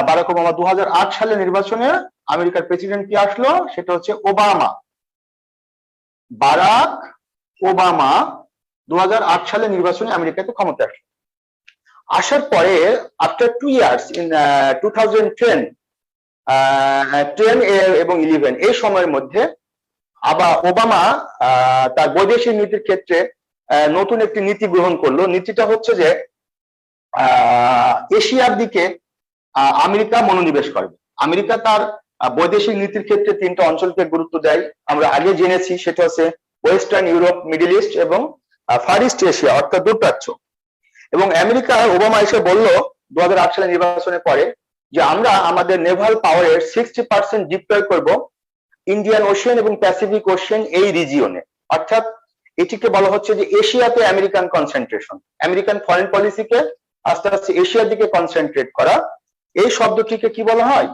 বারাক ওবামা 2008 সালে নির্বাচনে আমেরিকার প্রেসিডেন্ট কি আসলো, সেটা হচ্ছে ওবামা। বারাক ওবামা 2008 সালে নির্বাচনে আমেরিকাতে ক্ষমতা আসলো। আসার পরে আফটার 2 ইয়ার্স ইন 2010 এবং 11 এই সময়ের মধ্যে আবার ওবামা তার বৈদেশিক নীতির ক্ষেত্রে নতুন একটি নীতি গ্রহণ করলো। নীতিটা হচ্ছে যে এশিয়ার দিকে আমেরিকা মনোনিবেশ করবে। আমেরিকা তার বৈদেশিক নীতির ক্ষেত্রে 3টা অঞ্চলকে গুরুত্ব দেয়, আমরা আগে জেনেছি। সেটা হচ্ছে ওয়েস্টার্ন ইউরোপ, মিডল ইস্ট এবং ফার ইস্ট এশিয়া অর্থাৎ দূরপ্রাচ্য। এবং আমেরিকা ওবামা এসে বলল 2008 সালে নির্বাচনের পরে যে আমরা আমাদের নেভাল পাওয়ারের 60% ডিপ্লয় করব ইন্ডিয়ান ওশিয়ান এবং প্যাসিফিক ওশিয়ান এই রিজিয়নে। অর্থাৎ এটিকে বলা হচ্ছে যে এশিয়াতে আমেরিকান কনসেন্ট্রেশন, আমেরিকান ফরেন পলিসিকে আস্তে আস্তে এশিয়ার দিকে কনসেন্ট্রেট করা। এই শব্দটিকে কি বলা হয়?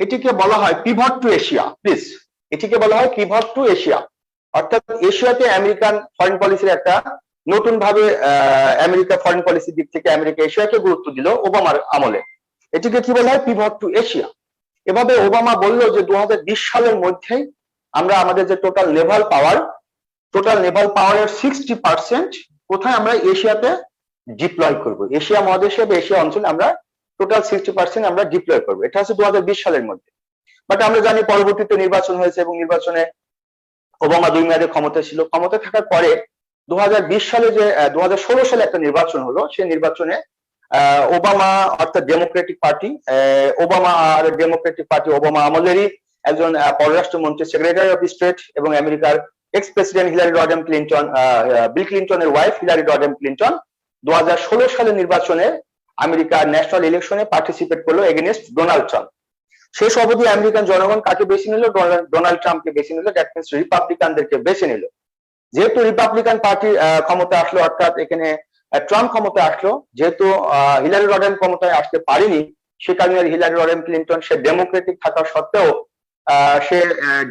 এটিকে বলা হয় পিভট টু এশিয়া। প্লিজ, এটিকে বলা হয় পিভট টু এশিয়া। অর্থাৎ এশিয়াতে আমেরিকান ফরেন পলিসির একটা নতুন ভাবে আমেরিকা ফরেন পলিসির দিক থেকে আমেরিকা এশিয়াকে গুরুত্ব দিল ওবামার আমলে। এটিকে কি বলা হয়? Pivot two Asia. এভাবে ওবামা বলল যে 2020 সালের মধ্যেই আমরা আমাদের যে টোটাল নেভাল পাওয়ারের 60% কোথায় আমরা এশিয়াতে ডিপ্লয় করব। এশিয়া মহাদেশে বা এশিয়া অঞ্চলে আমরা টোটাল 60% আমরা ডিপ্লয় করব। এটা হচ্ছে 2020 সালের মধ্যে। বাট আমরা জানি পরবর্তীতে নির্বাচন হয়েছে এবং নির্বাচনে ওবামা 2 মেয়াদে ক্ষমতা ছিল। ক্ষমতা থাকার পরে 2020 সালে যে 2016 সালে একটা নির্বাচন হলো, সেই নির্বাচনে ওবামা অর্থাৎ ডেমোক্রেটিক পার্টি, ওবামা আর ডেমোক্রেটিক পার্টি ওবামা আমলেরই একজন পররাষ্ট্রমন্ত্রী, সেক্রেটারি অফ স্টেট এবং আমেরিকার এক্স প্রেসিডেন্ট হিলারি রডেম ক্লিন্টন, বিল ক্লিন্টনের ওয়াইফ হিলারি রডেম ক্লিন্টন 2016 সালের নির্বাচনে আমেরিকার ন্যাশনাল ইলেকশনে পার্টিসিপেট করলো এগেইনস্ট ডোনাল্ড ট্রাম্প। শেষ অবধি আমেরিকান জনগণ কাকে বেছে নিল? ডোনাল্ড ট্রাম্পকে বেছে নিল। দ্যাট মিনস রিপাবলিকানদেরকে বেছে নিল। যেহেতু রিপাবলিকান পার্টি ক্ষমতা আসলো, অর্থাৎ এখানে ট্রাম্প ক্ষমতা আসলো, যেহেতু হিলারি রডেম ক্ষমতায় আসতে পারেনি, সে কারণে হিলারি রডেম ক্লিন্টন সে ডেমোক্রেটিক থাকা সত্ত্বেও সে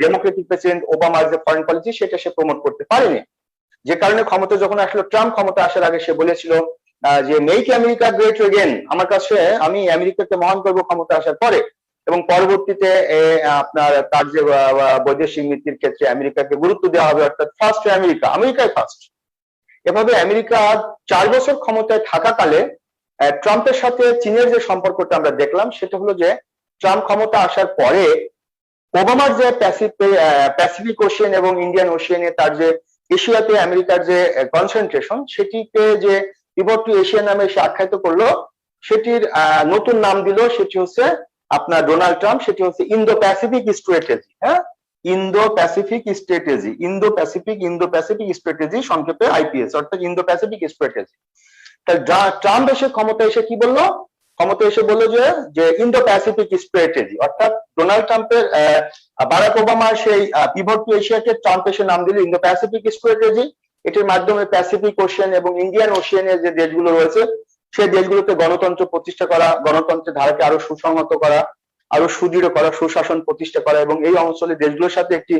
ডেমোক্রেটিক প্রেসিডেন্ট ওবামার যে ফরেন পলিসি সেটা সে প্রমোট করতে পারেনি। যে কারণে ক্ষমতা যখন আসলো, ট্রাম্প ক্ষমতা আসার আগে সে বলেছিল যে মেক আমেরিকা গ্রেট এগেন, আমার কাছে আমি আমেরিকাকে মহান করবো ক্ষমতা আসার পরে। এবং পরবর্তীতে আপনার তার যে বৈদেশিক নীতির ক্ষেত্রে আমেরিকাকে গুরুত্ব দেওয়া হবে, অর্থাৎ ফার্স্ট আমেরিকাই ফার্স্ট। এভাবে আমেরিকা 4 বছর ক্ষমতায় থাকাকালে ট্রাম্পের সাথে চীনের যে সম্পর্কটা আমরা দেখলাম, সেটা হলো যে ট্রাম্প ক্ষমতা আসার পরে ওবামার যে প্যাসিফিক ওশিয়ান এবং ইন্ডিয়ান ওশিয়ানে তার যে এশিয়াতে আমেরিকার যে কনসেন্ট্রেশন, সেটিকে যে পিভট টু এশিয়া নামে সে আখ্যায়িত করলো, সেটির নতুন নাম দিল, সেটি হচ্ছে আপনার ডোনাল্ড ট্রাম্প, সেটি হচ্ছে ইন্দো প্যাসিফিক স্ট্র্যাটেজি। হ্যাঁ, ইন্দো প্যাসিফিক স্ট্র্যাটেজি, সংক্ষেপে আইপিএস, অর্থাৎ ইন্দো প্যাসিফিক স্ট্র্যাটেজি। ট্রাম্প এসে ক্ষমতা এসে কি বললো? ক্ষমতা এসে বললো যে ইন্দো প্যাসিফিক স্ট্র্যাটেজি, অর্থাৎ ডোনাল্ড ট্রাম্পের বারাক ওবামার সেই পিভট টু এশিয়াকে ট্রাম্প এসে নাম দিল ইন্দো প্যাসিফিক স্ট্র্যাটেজি। এটির মাধ্যমে প্যাসিফিক ওশিয়ান এবং ইন্ডিয়ান ওশিয়ানের যে দেশগুলো রয়েছে, সেই দেশগুলোতে গণতন্ত্র প্রতিষ্ঠা করা, গণতন্ত্রের ধারাকে আরো সুসংহত করা, আরো সুদৃঢ় করা, সুশাসন প্রতিষ্ঠা করা এবং এই অঞ্চলের দেশগুলোর সাথে একটি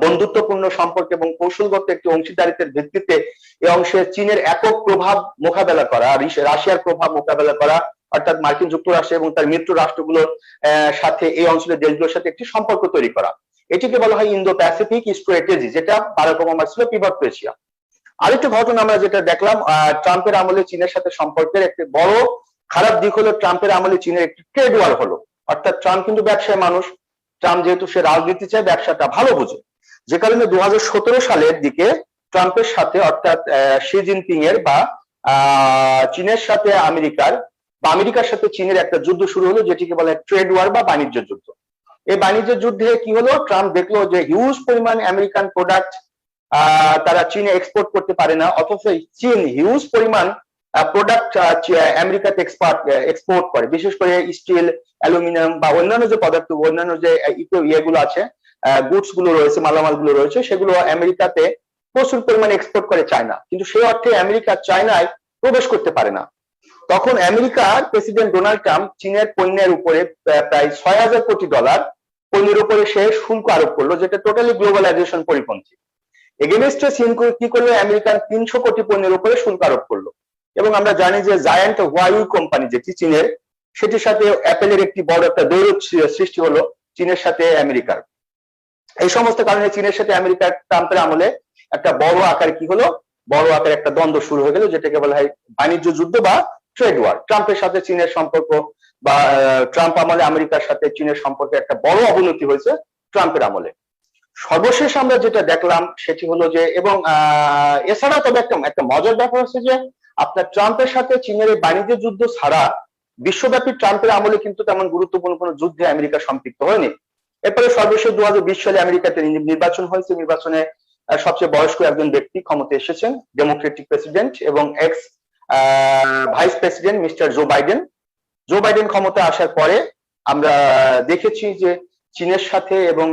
বন্ধুত্বপূর্ণ সম্পর্ক এবং কৌশলগত একটি অংশীদারিত্বের ভিত্তিতে এই অংশে চীনের একক প্রভাব মোকাবেলা করা, রাশিয়ার প্রভাব মোকাবেলা করা, অর্থাৎ মার্কিন যুক্তরাষ্ট্র এবং তার মিত্র রাষ্ট্রগুলোর সাথে এই অঞ্চলের দেশগুলোর সাথে একটি সম্পর্ক তৈরি করা। এটিকে বলা হয় ইন্দো প্যাসিফিক স্ট্র্যাটেজি, যেটা বারাক ওবামার ছিল পিভট টু এশিয়া। আরেকটি ঘটনা আমরা যেটা দেখলাম, ট্রাম্পের আমলে চীনের সাথে সম্পর্কের একটি বড় খারাপ দিক হলো ট্রাম্পের আমলে চীনের একটি ট্রেড ওয়ার হলো। অর্থাৎ ট্রাম্প কিন্তু ব্যবসায়ী মানুষ, ট্রাম্প যেহেতু সে রাজনীতি চায়, ব্যবসাটা ভালো বোঝে, যে কারণে 2017 সালের দিকে ট্রাম্পের সাথে, অর্থাৎ শি জিনপিং এর বা চীনের সাথে আমেরিকার সাথে চীনের একটা যুদ্ধ শুরু হলো, যেটিকে বলে ট্রেড ওয়ার বা বাণিজ্য যুদ্ধ। এই বাণিজ্য যুদ্ধে কি হলো? ট্রাম্প দেখলো যে হিউজ পরিমাণ আমেরিকান প্রোডাক্ট তারা চীনে এক্সপোর্ট করতে পারে না, অথচ চীন হিউজ পরিমাণ প্রোডাক্ট আমেরিকাতে এক্সপোর্ট করে, বিশেষ করে স্টিল, অ্যালুমিনিয়াম বা অন্যান্য যে পদার্থ, অন্যান্য যে ইয়েগুলো আছে, গুডস গুলো রয়েছে, মালামাল গুলো রয়েছে, সেগুলো আমেরিকাতে প্রচুর পরিমাণে এক্সপোর্ট করে চায়না। কিন্তু সেই অর্থে আমেরিকা চায়নায় প্রবেশ করতে পারে না। তখন আমেরিকার প্রেসিডেন্ট ডোনাল্ড ট্রাম্প চীনের পণ্যের উপরে প্রায় $6,000 কোটি পণ্যের উপরে সে শুল্ক আরোপ করলো, যেটা টোটালি গ্লোবালাইজেশন পরিপন্থী। এগেনস্টে চীন কি করলো, আমেরিকান 300 কোটি পণ্যের উপরে শুল্ক আরোপ করলো। এবং আমরা জানি যে জায়ান্ট হুয়াওয়ে কোম্পানি যেটি চীনের, সেটির সাথে অ্যাপেলের একটি বড় একটা দৈরথ সৃষ্টি হলো চীনের সাথে আমেরিকার। এই সমস্ত কারণে চীনের সাথে আমেরিকার ট্রাম্পের আমলে একটা বড় আকার কি হলো, বড় আকার একটা দ্বন্দ্ব শুরু হয়ে গেল, যেটাকে বলা হয় বাণিজ্য যুদ্ধ বা ট্রেড ওয়ার। ট্রাম্পের সাথে চীনের সম্পর্ক বা ট্রাম্প আমলে আমেরিকার সাথে চীনের সম্পর্কে একটা বড় অবনতি হয়েছে ট্রাম্পের আমলে। সর্বশেষ আমরা যেটা দেখলাম সেটি হলো যে, এবং এছাড়া তবে একটা মজার ব্যাপার হচ্ছে যে আপনার ট্রাম্পের সাথে চীনের এই বাণিজ্য যুদ্ধ ছাড়া বিশ্বব্যাপী ট্রাম্পের আমলে কিন্তু তেমন গুরুত্বপূর্ণ কোনো যুদ্ধে আমেরিকা সম্পৃক্ত হয়নি। এরপরে সর্বশেষ 2020 সালে আমেরিকাতে নির্বাচন হয়েছে। নির্বাচনে সবচেয়ে বয়স্ক একজন ব্যক্তি ক্ষমতায় এসেছেন, ডেমোক্রেটিক প্রেসিডেন্ট এবং ex vice president mister Joe Biden. Joe Biden ক্ষমতায় আসার পরে আমরা দেখেছি যে চীনের সাথে এবং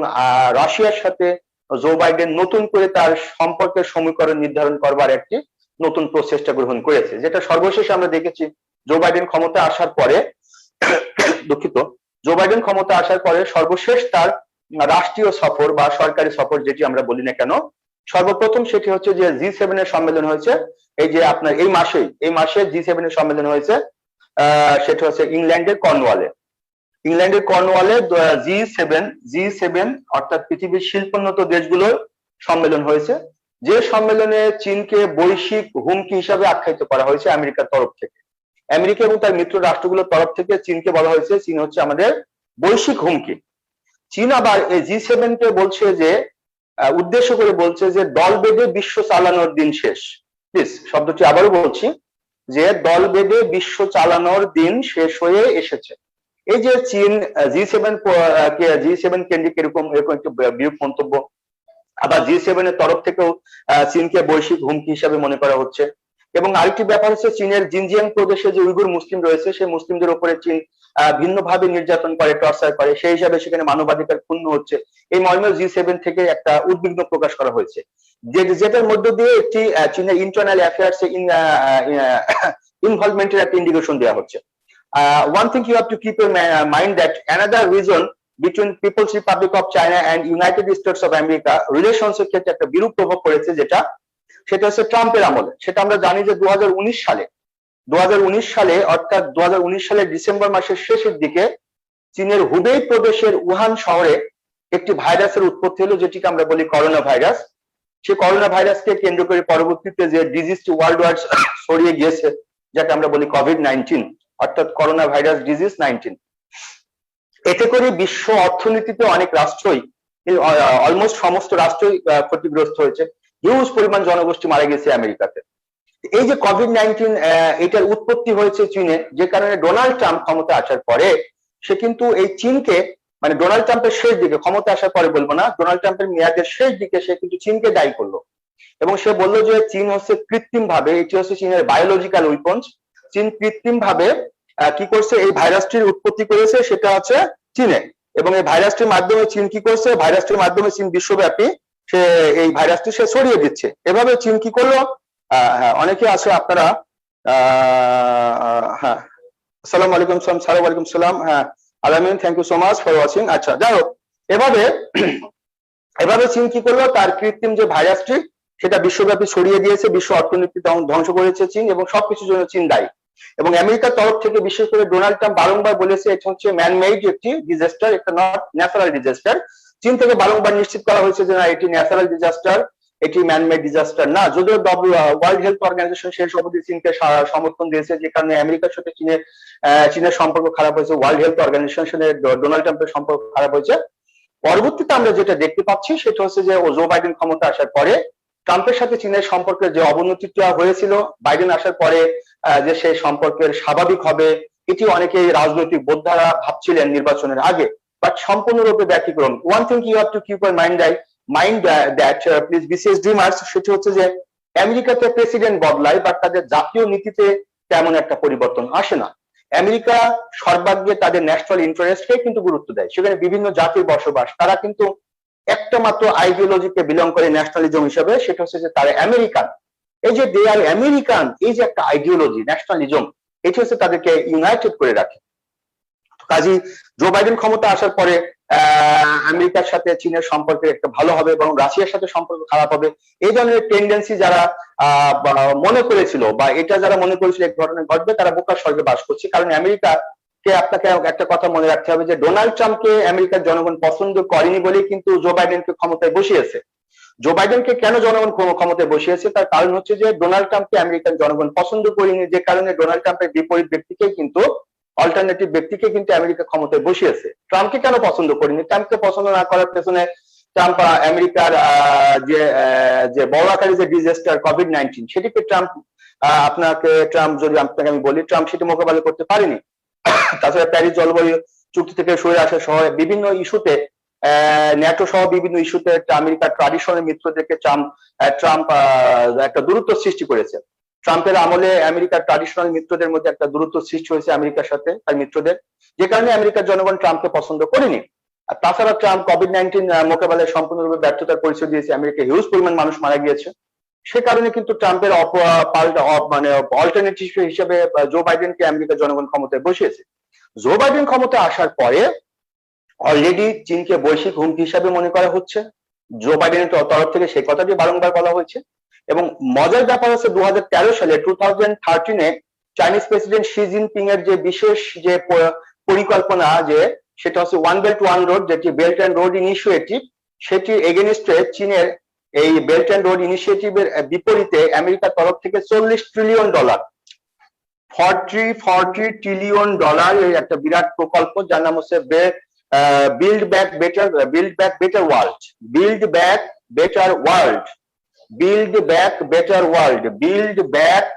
রাশিয়ার সাথে জো বাইডেন নতুন করে তার সম্পর্কের সমীকরণ নির্ধারণ করবার একটি নতুন প্রচেষ্টা গ্রহণ করেছে, যেটা সর্বশেষ আমরা দেখেছি জো বাইডেন ক্ষমতা আসার পরে দুঃখিত জো বাইডেন ক্ষমতা আসার পরে সর্বশেষ তার রাষ্ট্রীয় সফর বা সরকারি সফর যেটি আমরা বলি না কেন, সর্বপ্রথম সেটি হচ্ছে যে G7 এর সম্মেলন হয়েছে। এই যে আপনার এই মাসে G7 এর সম্মেলন হয়েছে, সেটা হচ্ছে ইংল্যান্ডের কর্নওয়ালে। G7 অর্থাৎ পৃথিবীর শিল্পোন্নত দেশগুলোর সম্মেলন হয়েছে, যে সম্মেলনে চীনকে বৈশ্বিক হুমকি হিসাবে আখ্যায়িত করা হয়েছে আমেরিকার তরফ থেকে। আমেরিকা এবং তার মিত্র রাষ্ট্রগুলোর তরফ থেকে চীনকে বলা হয়েছে চীন হচ্ছে আমাদের বৈশ্বিক হুমকি। চীন আবার এই G7 কে বলছে যে উদ্দেশ্য করে বলছে যে দল বেঁধে বিশ্ব চালানোর দিন শেষ। প্লিজ শব্দটি আবারও বলছি, যে দল বেঁধে বিশ্ব চালানোর দিন শেষ হয়ে এসেছে। এই যে চীন G7 কেন্দ্রিক এরকম একটু বিরূপ মন্তব্য, আবার G7 এর তরফ থেকেও চীনকে বৈশ্বিক হুমকি হিসাবে মনে করা হচ্ছে। এবং আরেকটি ব্যাপার হচ্ছে চীনের জিনজিয়াং প্রদেশে যে উইগুর মুসলিম রয়েছে, সেই মুসলিমদের উপরে চীন ভিন্নভাবে নির্যাতন করে, টর্চার করে, সেই হিসাবে সেখানে মানবাধিকার ক্ষুণ্ণ হচ্ছে। এই মর্মে G7 থেকে একটা উদ্বিগ্ন প্রকাশ করা হয়েছে, যেটার মধ্য দিয়ে একটি চীনের ইন্টারনাল অ্যাফেয়ার্স ইনভলভমেন্টের একটা ইন্ডিকেশন দেওয়া হচ্ছে। One thing you have to keep in mind that another reason between People's Republic of China and United States of America relations এর ক্ষেত্রে একটা বিরূপ প্রভাব পড়েছে, সেটা হচ্ছে ট্রাম্পের আমলে। সেটা আমরা জানি যে 2019 সালে অর্থাৎ 2019 সালের ডিসেম্বর মাসের শেষের দিকে চীনের হুবেই প্রদেশের উহান শহরে একটি ভাইরাসের উৎপত্তি হলো, যেটিকে আমরা বলি করোনা ভাইরাস। সেই করোনা ভাইরাসকে কেন্দ্র করে পরবর্তীতে যে ডিজিজটি ওয়ার্ল্ড ওয়াইড ছড়িয়ে গিয়েছে, যাকে আমরা বলি COVID-19 অর্থাৎ করোনা ভাইরাস ডিজিজ 19। এতে করে বিশ্ব অর্থনীতিতে অনেক রাষ্ট্রই, অলমোস্ট সমস্ত রাষ্ট্রই ক্ষতিগ্রস্ত হয়েছে। হিউজ পরিমাণ জনগোষ্ঠী মারা গেছে আমেরিকাতে। এই যে COVID-19 এটার উৎপত্তি হয়েছে চীনে, যে কারণে ডোনাল্ড ট্রাম্প ক্ষমতা আসার পরে সে কিন্তু এই চীনকে, মানে ডোনাল্ড ট্রাম্পের শেষ দিকে, ক্ষমতা আসার পরে বলবো না, ডোনাল্ড ট্রাম্পের মেয়াদের শেষ দিকে সে কিন্তু চীনকে দায়ী করলো। এবং সে বললো যে চীন হচ্ছে কৃত্রিম ভাবে, এটি হচ্ছে চীনের বায়োলজিক্যাল উইপন্স, চীন কৃত্রিম ভাবে কি করছে, এই ভাইরাসটির উৎপত্তি করেছে, সেটা হচ্ছে চীনে। এবং এই ভাইরাসটির মাধ্যমে চীন কি করছে, ভাইরাসটির মাধ্যমে চীন বিশ্বব্যাপী সে এই ভাইরাসটি সে ছড়িয়ে দিচ্ছে। এভাবে চীন কি করলো, হ্যাঁ অনেকে আছে আপনারা, হ্যাঁ আসসালামু আলাইকুম স্যার, ওয়ালাইকুম সালাম, হ্যাঁ Alamin, thank you so much for watching. আচ্ছা যাই হোক, এভাবে চীন কি করলো, তার কৃত্রিম যে ভাইরাসটি সেটা বিশ্বব্যাপী ছড়িয়ে দিয়েছে, বিশ্ব অর্থনীতি ধ্বংস করেছে চীন, এবং সবকিছুর জন্য চীন দায়ী। এবং আমেরিকার তরফ থেকে বিশেষ করে ডোনাল্ড ট্রাম্প বারংবার বলেছে এটা হচ্ছে ম্যান মেড একটি ডিজাস্টার, একটা নট ন্যাচারাল ডিজাস্টার। চীন থেকে বারংবার নিশ্চিত করা হয়েছে যে না, এটি ন্যাচারাল ডিজাস্টার, এটি ম্যান মেড ডিজাস্টার না। যদিও ওয়ার্ল্ড হেলথ অর্গানাইজেশন শেষ অবধি চীনকে সমর্থন দিয়েছে, যে কারণে আমেরিকার সাথে চীনের সম্পর্ক খারাপ হয়েছে, ওয়ার্ল্ড হেলথ অর্গানাইজেশনের ডোনাল্ড ট্রাম্পের সম্পর্ক খারাপ হয়েছে। পরবর্তীতে আমরা যেটা দেখতে পাচ্ছি সেটা হচ্ছে যে জো বাইডেন ক্ষমতা আসার পরে ট্রাম্পের সাথে চীনের সম্পর্কের যে অবনতিটা হয়েছিল, বাইডেন আসার পরে যে সেই সম্পর্কের স্বাভাবিক হবে, এটি অনেকেই রাজনৈতিক বোদ্ধারা ভাবছিলেন নির্বাচনের আগে, বাট সম্পূর্ণরূপে ব্যতিক্রম। One thing you have to keep in mind that please BCS dreamers, সেটি হচ্ছে যে আমেরিকাতে প্রেসিডেন্ট বদলায়, বাট তাদের জাতীয় নীতিতে তেমন একটা পরিবর্তন আসে না। আমেরিকা সর্বাগ্রে তাদের ন্যাশনাল ইন্টারেস্টকে কিন্তু গুরুত্ব দেয়, সেখানে বিভিন্ন জাতির বসবাস, তারা কিন্তু একটা মাত্র আইডিওলজিকে বিলং করে ন্যাশনালিজম হিসেবে, সেটা হচ্ছে যে তারা আমেরিকান। এই যে দে আর আমেরিকান, এই যে একটা আইডিওলজি ন্যাশনালিজম, এটি হচ্ছে তাদেরকে ইউনাইটেড করে রাখে। কাজী জো বাইডেন ক্ষমতা আসার পরে আমেরিকার সাথে চীনের সম্পর্ক একটা ভালো হবে এবং রাশিয়ার সাথে সম্পর্ক খারাপ হবে, এই ধরনের টেন্ডেন্সি যারা মনে করেছিল বা এটা যারা মনে করেছিল এক ঘটনা ঘটবে, তারা বোকার স্বর্গে বাস করছে। কারণ আমেরিকাকে আপনাকে একটা কথা মনে রাখতে হবে যে ডোনাল্ড ট্রাম্পকে আমেরিকার জনগণ পছন্দ করেনি বলেই কিন্তু জো বাইডেনকে ক্ষমতায় বসিয়েছে। জো বাইডেনকে কেন জনগণ ক্ষমতায় বসিয়েছে, তার কারণ হচ্ছে যে ডোনাল্ড ট্রাম্পকে আমেরিকান জনগণ পছন্দ করেনি, যে কারণে ডোনাল্ড ট্রাম্পের বিপরীত ব্যক্তিকে কিন্তু অল্টারনেটিভ ব্যক্তিকে কিন্তু আমেরিকা ক্ষমতায় বসিয়েছে। ট্রাম্পকে কেন পছন্দ করেনি? ট্রাম্পকে পছন্দ না করার পেছনে ট্রাম্প আমেরিকার যে বড় আকারের যে ডিজাস্টার কোভিড-19 সেটিকে ট্রাম্প যদি আপনাকে আমি বলি, ট্রাম্প সেটি মোকাবেলা করতে পারেনি। তাছাড়া প্যারিস জলবায়ু চুক্তি থেকে সরে আসা সহ বিভিন্ন ইস্যুতে, ন্যাটো সহ বিভিন্ন ইস্যুতে আমেরিকার ট্রাডিশনাল মিত্রদেরকে ট্রাম্প একটা দূরত্ব সৃষ্টি করেছে। ট্রাম্পের আমলে আমেরিকার ট্রাডিশনাল মিত্রদের মধ্যে একটা দূরত্ব সৃষ্টি হয়েছে আমেরিকার সাথে তার মিত্রদের, যে কারণে আমেরিকার জনগণ ট্রাম্পকে পছন্দ করেনি। আর তাছাড়া ট্রাম্প কোভিড-19 মোকাবেলায় সম্পূর্ণরূপে ব্যর্থতার পরিচয় দিয়েছে, আমেরিকায় হিউজ পরিমাণ মানুষ মারা গিয়েছে। সে কারণে কিন্তু ট্রাম্পের মানে অল্টারনেটিভ হিসেবে জো বাইডেনকে আমেরিকার জনগণ ক্ষমতায় বসিয়েছে। জো বাইডেন ক্ষমতায় আসার পরে অলরেডি চীনকে বৈশ্বিক হুমকি হিসাবে মনে করা হচ্ছে। জো বাইডেনের তরফ থেকে সেই কথাটি বারংবার বলা হয়েছে। এবং মজার ব্যাপার হচ্ছে 2013 সালে 2013-এ চাইনিজ প্রেসিডেন্ট শি জিনপিং এর যে বিশেষ যে পরিকল্পনা, যে সেটা হচ্ছে ওয়ান বেল্ট ওয়ান রোড, যেটি বেল্ট অ্যান্ড রোড ইনিশিয়েটিভ, সেটি এগেনস্টে চীনের এই বেল্ট অ্যান্ড রোড ইনিশিয়েটিভের বিপরীতে আমেরিকার তরফ থেকে $40 ট্রিলিয়ন 40 ট্রিলিয়ন এই একটা বিরাট প্রকল্প, যার নাম হচ্ছে build back better world, build back better world, build back better world, build back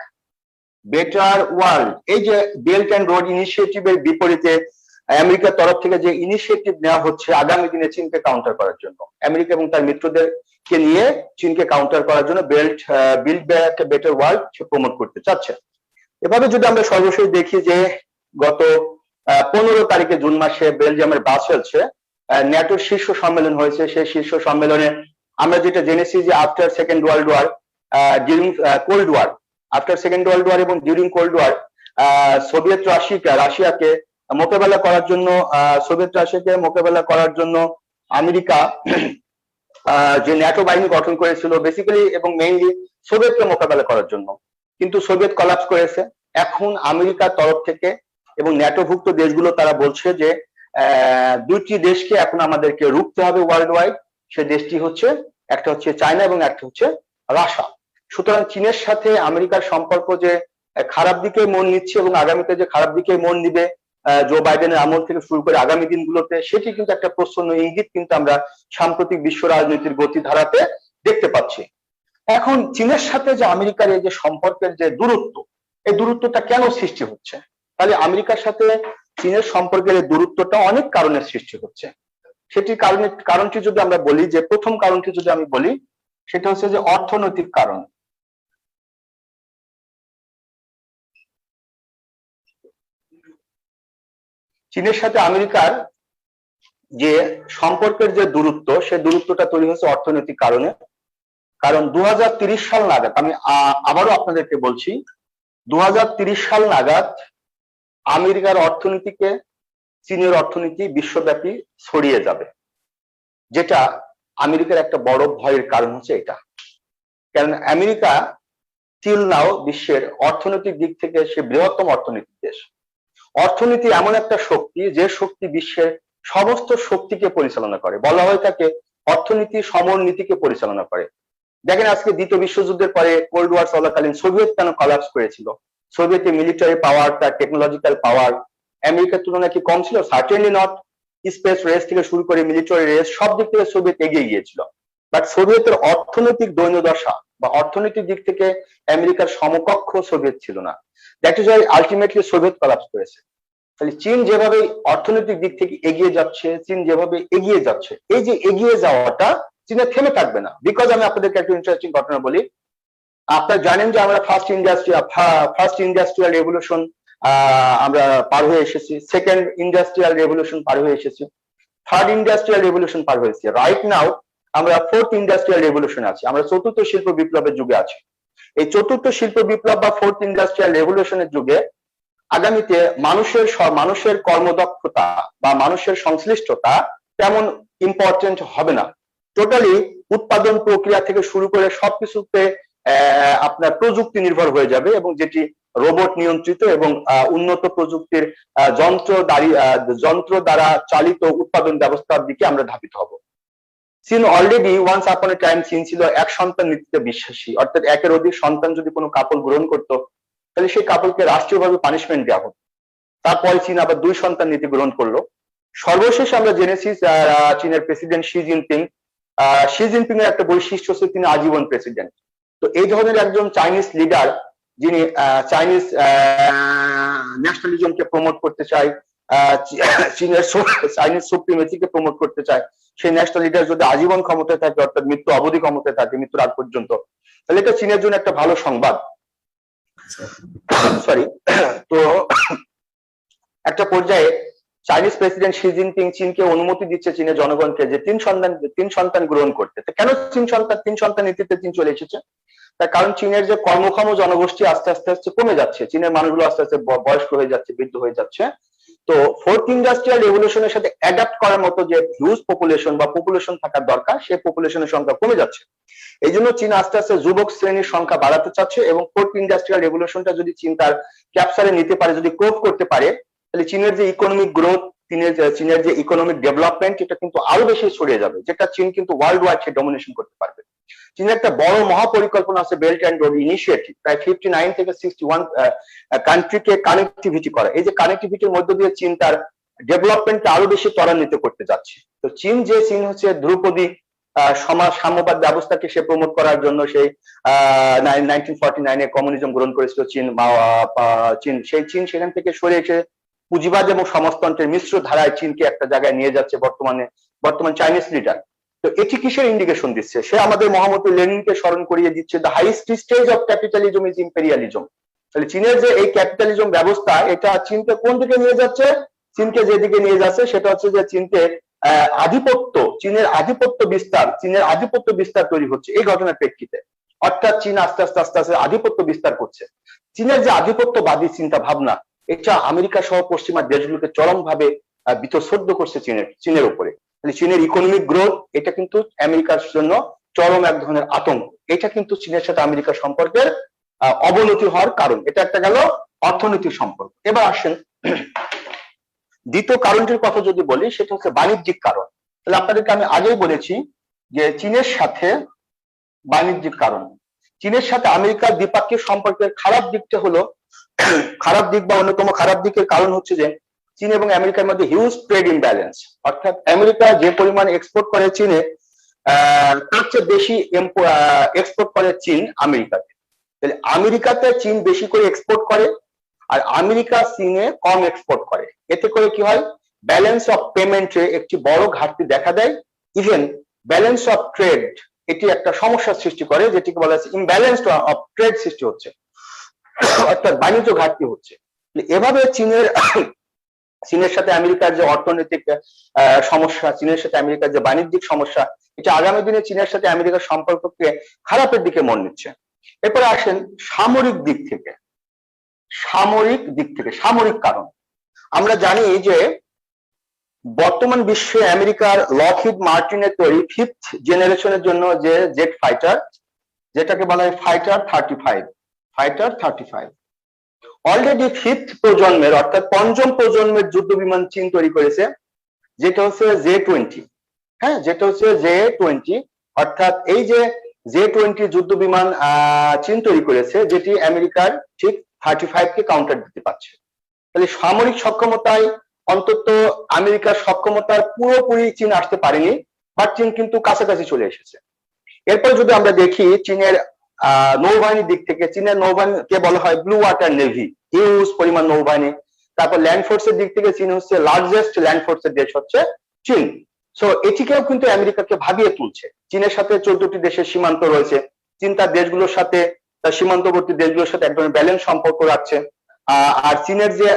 better world. এই যে বেল্ট অ্যান্ড রোড ইনিশিয়েটিভের বিপরীতে আমেরিকার তরফ থেকে যে ইনিশিয়েটিভ নেওয়া হচ্ছে আগামী দিনে চীনকে কাউন্টার করার জন্য, আমেরিকা এবং তার মিত্রদেরকে নিয়ে চীনকে কাউন্টার করার জন্য বিল্ড ব্যাক বেটার ওয়ার্ল্ড সে প্রমোট করতে চাচ্ছে। এভাবে যদি আমরা সর্বশেষ দেখি যে গত 15 তারিখে জুন মাসে বেলজিয়ামের ব্রাসেলসে ন্যাটোর শীর্ষ সম্মেলন হয়েছে। সেই শীর্ষ সম্মেলনে আমরা যেটা জেনেছি যে after second world war, during cold war, after second world war এবং ডিউরিং কোল্ড ওয়ার সোভিয়েত রাশিয়াকে মোকাবেলা করার জন্য আমেরিকা যে ন্যাটো বাহিনী গঠন করেছিল বেসিক্যালি এবং মেইনলি সোভিয়েতকে মোকাবেলা করার জন্য, কিন্তু সোভিয়েত কলাপস করেছে। এখন আমেরিকার তরফ থেকে এবং ন্যাটোভুক্ত দেশগুলো তারা বলছে যে দুইটি দেশকে এখন আমাদেরকে রুখতে হবে ওয়ার্ল্ড ওয়াইড। সে দেশটি হচ্ছে, একটা হচ্ছে চায়না এবং একটা হচ্ছে রাশিয়া। সুতরাং চীনের সাথে আমেরিকার সম্পর্ক যে খারাপ দিকে মন নিচ্ছে এবং আগামীতে যে খারাপ দিকে মন নিবে জো বাইডেনের আমল থেকে শুরু করে আগামী দিনগুলোতে, সেটি কিন্তু একটা প্রচ্ছন্ন ইঙ্গিত কিন্তু আমরা সাম্প্রতিক বিশ্ব রাজনীতির গতিধারাতে দেখতে পাচ্ছি। এখন চীনের সাথে যে আমেরিকার এই যে সম্পর্কের যে দূরত্ব, এই দূরত্বটা কেন সৃষ্টি হচ্ছে? তাহলে আমেরিকার সাথে চীনের সম্পর্কের এই দূরত্বটা অনেক কারণের সৃষ্টি হচ্ছে। সেটির কারণটি যদি আমরা বলি, যে প্রথম কারণটি যদি আমি বলি, সেটা হচ্ছে যে অর্থনৈতিক কারণ। চীনের সাথে আমেরিকার যে সম্পর্কের যে দূরত্ব, সে দূরত্বটা তৈরি হচ্ছে অর্থনৈতিক কারণে। কারণ 2030 সাল নাগাদ, আমি আবারও আপনাদেরকে বলছি, 2030 সাল নাগাদ আমেরিকার অর্থনীতিকে চীনের অর্থনীতি বিশ্বব্যাপী ছড়িয়ে যাবে, যেটা আমেরিকার একটা বড় ভয়ের কারণ হচ্ছে এটা। কারণ আমেরিকা টিল নাও বিশ্বের অর্থনৈতিক দিক থেকে সে বৃহত্তম অর্থনৈতিক দেশ। অর্থনীতি এমন একটা শক্তি, যে শক্তি বিশ্বের সমস্ত শক্তিকে পরিচালনা করে। বলা হয়ে থাকে অর্থনীতি সমর নীতিকে পরিচালনা করে। দেখেন আজকে দ্বিতীয় বিশ্বযুদ্ধের পরে কোল্ড ওয়ার চলাকালীন সোভিয়েত কেন কলাপস করেছিল? সোভিয়েতের মিলিটারি পাওয়ার, তার টেকনোলজিক্যাল পাওয়ার আমেরিকার তুলনায় কি কম ছিল? Certainly not. স্পেস রেস থেকে শুরু করে মিলিটারি রেস, সব দিক থেকে সোভিয়েত এগিয়ে গিয়েছিল। বাট সোভিয়েতের অর্থনৈতিক দৈন্যদশা বা অর্থনৈতিক দিক থেকে আমেরিকার সমকক্ষ সোভিয়েত ছিল না। That is Y ultimately Soviet collapse করেছে। তাহলে চীন যেভাবে অর্থনৈতিক দিক থেকে এগিয়ে যাচ্ছে, এই যে এগিয়ে যাওয়াটা চীনে থেমে থাকবে না। বিকজ আমি আপনাদেরকে একটা ইন্টারেস্টিং ঘটনা বলি। আপনারা জানেন যে আমরা ফার্স্ট ইন্ডাস্ট্রিয়াল রেভলিউশন আমরা পার হয়ে এসেছি, সেকেন্ড ইন্ডাস্ট্রিয়াল রেভলিউশন পার হয়ে এসেছি, থার্ড ইন্ডাস্ট্রিয়াল রেভলিউশন পার হয়েছে। রাইট নাও আমরা ফোর্থ ইন্ডাস্ট্রিয়াল রেভলিউশন আছি, আমরা চতুর্থ শিল্প বিপ্লবের যুগে আছি। এই চতুর্থ শিল্প বিপ্লব বা ফোর্থ ইন্ডাস্ট্রিয়াল রেভলিউশনের যুগে আগামীতে মানুষের কর্মদক্ষতা বা মানুষের সংশ্লিষ্টতা তেমন ইম্পর্টেন্ট হবে না। টোটালি উৎপাদন প্রক্রিয়া থেকে শুরু করে সবকিছুতে আপনার প্রযুক্তি নির্ভর হয়ে যাবে, এবং যেটি রোবট নিয়ন্ত্রিত এবং উন্নত প্রযুক্তির যন্ত্র দ্বারা চালিত উৎপাদন ব্যবস্থার দিকে আমরা ধাবিত হব। চীন already once upon a time চীন ছিল এক সন্তান নীতিতে বিশ্বাসী, অর্থাৎ একের অধিক সন্তান যদি কোনো কাপল গ্রহণ করত তাহলে সেই কাপলকে রাষ্ট্রীয়ভাবে পানিশমেন্ট দেওয়া হতো। তারপরে চীন আবার 2 সন্তান নীতি গ্রহণ করলো। সর্বশেষ আমরা জেনেছি চীনের প্রেসিডেন্ট শি জিনপিং এর একটা বৈশিষ্ট্য হচ্ছে তিনি আজীবন প্রেসিডেন্ট। তো এই ধরনের একজন চাইনিজ লিডার যিনি চাইনিজ ন্যাশনালিজমকে প্রমোট করতে চায়, চীনের চাইনিজ সুপ্রিমেসিকে প্রমোট করতে চায়, সেই ন্যাশনাল লিডার যদি আজীবন ক্ষমতায় থাকে, অর্থাৎ মৃত্যু অবধি ক্ষমতায় থাকে, মৃত্যুর আগ পর্যন্ত, তাহলে এটা চীনের জন্য একটা ভালো সংবাদ। সরি। তো একটা পর্যায়ে চাইনিজ প্রেসিডেন্ট শি জিনপিং চীনকে অনুমতি দিচ্ছে চীনের জনগণকে যে 3 সন্তান গ্রহণ করতে। কেন 3 সন্তান নীতিতে চীন চলে এসেছে? তার কারণ চীনের যে কর্মক্ষম জনগোষ্ঠী আস্তে আস্তে কমে যাচ্ছে, চীনের মানুষগুলো আস্তে আস্তে বয়স্ক হয়ে যাচ্ছে, বৃদ্ধ হয়ে যাচ্ছে। তো 4th ইন্ডাস্ট্রিয়াল রেভলিউশনের সাথে অ্যাডাপ্ট করার মতো যে হিউজ পপুলেশন বা পপুলেশন থাকার দরকার, সেই পপুলেশনের সংখ্যা কমে যাচ্ছে। এই জন্য চীন আস্তে আস্তে যুবক শ্রেণীর সংখ্যা বাড়াতে চাচ্ছে, এবং 4th ইন্ডাস্ট্রিয়াল রেভলিউশনটা যদি চীন তার ক্যাপচারে নিতে পারে, যদি কোপ করতে পারে, তাহলে চীনের যে ইকোনমিক গ্রোথ, চীনের যে ইকোনমিক ডেভেলপমেন্ট, এটা কিন্তু আরো বেশি ছড়িয়ে যাবে, যেটা চীন কিন্তু ওয়ার্ল্ড ওয়াইড সে ডমিনেশন করতে পারবে। চীনের একটা বড় মহাপরিকল্পনা আছে বেল্ট অ্যান্ড রোড ইনিশিয়েটিভ, প্রায় 59 থেকে 61 কান্ট্রিকে কানেক্টিভিটি করা। এই যে কানেক্টিভিটির মধ্য দিয়ে চীন তার ডেভেলপমেন্টকে আরো বেশি ত্বরান্বিত করতে যাচ্ছে। তো চীন হচ্ছে ধ্রুপদী সমাজ সাম্যবাদ ব্যবস্থাকে সে প্রমোট করার জন্য সেই 1949 কমিউনিজম গ্রহণ করেছিল চীন। সেই চীন সেখান থেকে সরে এসে পুঁজিবাদ এবং সমাজতন্ত্রের মিশ্র ধারায় চীনকে একটা জায়গায় নিয়ে যাচ্ছে বর্তমান চাইনিজ লিডার। তো এটি কিসের ইন্ডিকেশন দিচ্ছে? সে আমাদের মহামতি লেনিনকে স্মরণ করিয়ে দিচ্ছে, the highest stage of capitalism is imperialism. তাহলে চীনের যে এই ক্যাপিটালিজম ব্যবস্থা, এটা চীনকে কোন দিকে নিয়ে যাচ্ছে? চীনকে যেদিকে নিয়ে যাচ্ছে সেটা হচ্ছে যে চীনকে চীনের আধিপত্য বিস্তার তৈরি হচ্ছে এই ঘটনার প্রেক্ষিতে। অর্থাৎ চীন আস্তে আস্তে আধিপত্য বিস্তার করছে। চীনের যে আধিপত্যবাদী চিন্তা ভাবনা, এটা আমেরিকা সহ পশ্চিমা দেশগুলোকে চরমভাবে বীতশ্রদ্ধ করছে চীনের উপরে। চীনের ইকোনমিক গ্রোথ, এটা কিন্তু আমেরিকার জন্য চরম এক ধরনের আতঙ্ক। এটা কিন্তু চীনের সাথে আমেরিকার সম্পর্কের অবনতি হওয়ার কারণ। এটা একটা গেল অর্থনৈতিক সম্পর্ক। এবার আসেন দ্বিতীয় কারণটির কথা যদি বলি, সেটা হচ্ছে বাণিজ্যিক কারণ। তাহলে আপনাদেরকে আমি আগেই বলেছি যে চীনের সাথে বাণিজ্যিক কারণ, চীনের সাথে আমেরিকার দ্বিপাক্ষিক সম্পর্কের খারাপ দিকটা হলো, খারাপ দিক বা অন্যতম খারাপ দিকের কারণ হচ্ছে যে চীন এবং আমেরিকার মধ্যে হিউজ ট্রেড ইমব্যালেন্স। অর্থাৎ আমেরিকা যে পরিমাণ এক্সপোর্ট করে চীনে, তার চেয়ে বেশি এক্সপোর্ট করে চীন আমেরিকাতে। তাহলে আমেরিকাতে চীন বেশি করে এক্সপোর্ট করে, আর আমেরিকা চীনে কম এক্সপোর্ট করে। এতে করে কি হয়? ব্যালেন্স অফ পেমেন্টে একটি বড় ঘাটতি দেখা দেয়। ইভেন ব্যালেন্স অফ ট্রেড, এটি একটা সমস্যার সৃষ্টি করে, যেটিকে বলা হচ্ছে ইমব্যালেন্স অফ ট্রেড সৃষ্টি হচ্ছে, অর্থাৎ বাণিজ্য ঘাটতি হচ্ছে। এভাবে চীনের সাথে আমেরিকার যে অর্থনৈতিক সমস্যা, চীনের সাথে আমেরিকার যে বাণিজ্যিক সমস্যা, এটা আগামী দিনে চীনের সাথে আমেরিকার সম্পর্ককে খারাপের দিকে মন নিচ্ছে। এরপরে আসেন সামরিক দিক থেকে। সামরিক কারণ, আমরা জানি যে বর্তমান বিশ্বে আমেরিকার লকহিড মার্টিনের তৈরি 5th জেনারেশনের জন্য যে জেট ফাইটার, যেটাকে বলা হয় ফাইটার 35, অলরেডি 5th প্রজন্মের অর্থাৎ 5ম প্রজন্মের যুদ্ধ বিমান চীন তৈরি করেছে, যেটা হচ্ছে J-20। হ্যাঁ, যেটা হচ্ছে J-20, অর্থাৎ এই যে J-20 যুদ্ধ বিমান চীন তৈরি করেছে, যেটি আমেরিকার ঠিক 35কে কাউন্টার দিতে পারছে। তাহলে সামরিক সক্ষমতায় অন্তত আমেরিকার সক্ষমতার পুরোপুরি চীন আসতে পারেনি, বাট চীন কিন্তু কাছাকাছি চলে এসেছে। এরপর যদি আমরা দেখি চীনের নৌবাহিনীর দিক থেকে, চীনের নৌবাহিনীকে বলা হয় ব্লু ওয়াটার নেভি, হিউজ পরিমাণ নৌবাহিনী। তারপর ল্যান্ড ফোর্সের দিক থেকে চীন হচ্ছে লার্জেস্ট ল্যান্ড ফোর্সের দেশ হচ্ছে চীন। সো এটিকেও কিন্তু আমেরিকাকে ভাবিয়ে তুলছে। চীনের সাথে 14টি দেশের সীমান্ত রয়েছে। চীন তার দেশগুলোর সাথে, তার সীমান্তবর্তী দেশগুলোর সাথে এক ধরনের ব্যালেন্স সম্পর্ক রাখছে। আর চীনের যে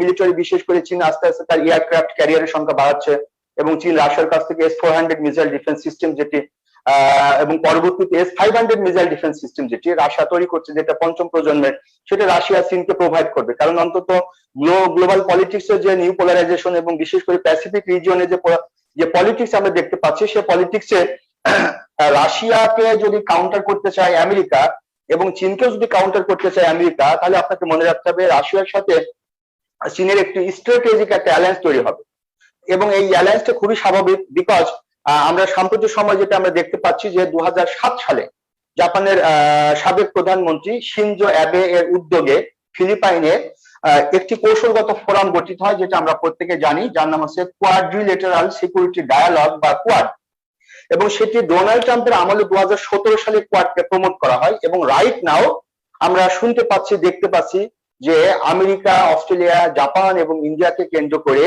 মিলিটারি, বিশেষ করে চীন আস্তে আস্তে তার এয়ারক্রাফট ক্যারিয়ারের সংখ্যা বাড়াচ্ছে, এবং চীন রাশিয়ার কাছ থেকে S-400 মিসাইল ডিফেন্স সিস্টেম, যেটি এবং পরবর্তীতে S-500 মিসাইল ডিফেন্স সিস্টেম যেটি রাশিয়া তৈরি করছে, যেটা পঞ্চম প্রজন্মের, সেটা রাশিয়া চীনকে প্রোভাইড করবে। কারণ অন্তত গ্লোবাল পলিটিক্স এর যে নিউ পোলারাইজেশন এবং বিশেষ করে প্যাসিফিক রিজিয়নে যে পলিটিক্স আমরা দেখতে পাচ্ছি, সে পলিটিক্সে রাশিয়াকে যদি কাউন্টার করতে চায় আমেরিকা এবং চীনকেও যদি কাউন্টার করতে চায় আমেরিকা, তাহলে আপনাকে মনে রাখতে হবে রাশিয়ার সাথে চীনের একটি স্ট্র্যাটেজিক একটা অ্যালায়েন্স তৈরি হবে। এবং এই অ্যালায়েন্সটা খুবই স্বাভাবিক, বিকজ আমরা সাম্প্রতিক সময় যেটা আমরা দেখতে পাচ্ছি যে 2007 সালে জাপানের সাবেক প্রধানমন্ত্রী শিনজো অ্যাবে এর উদ্যোগে ফিলিপাইনে একটি কৌশলগত ফোরাম গঠিত হয়, যেটা আমরা প্রত্যেকে জানি, যার নাম হচ্ছে কোয়াড্রিলেটারাল সিকিউরিটি ডায়ালগ বা কোয়াড। এবং সেটি ডোনাল্ড ট্রাম্পের আমলে 2017 সালে কোয়াডকে প্রমোট করা হয়। এবং রাইট নাও আমরা শুনতে পাচ্ছি, দেখতে পাচ্ছি যে আমেরিকা, অস্ট্রেলিয়া, জাপান এবং ইন্ডিয়াকে কেন্দ্র করে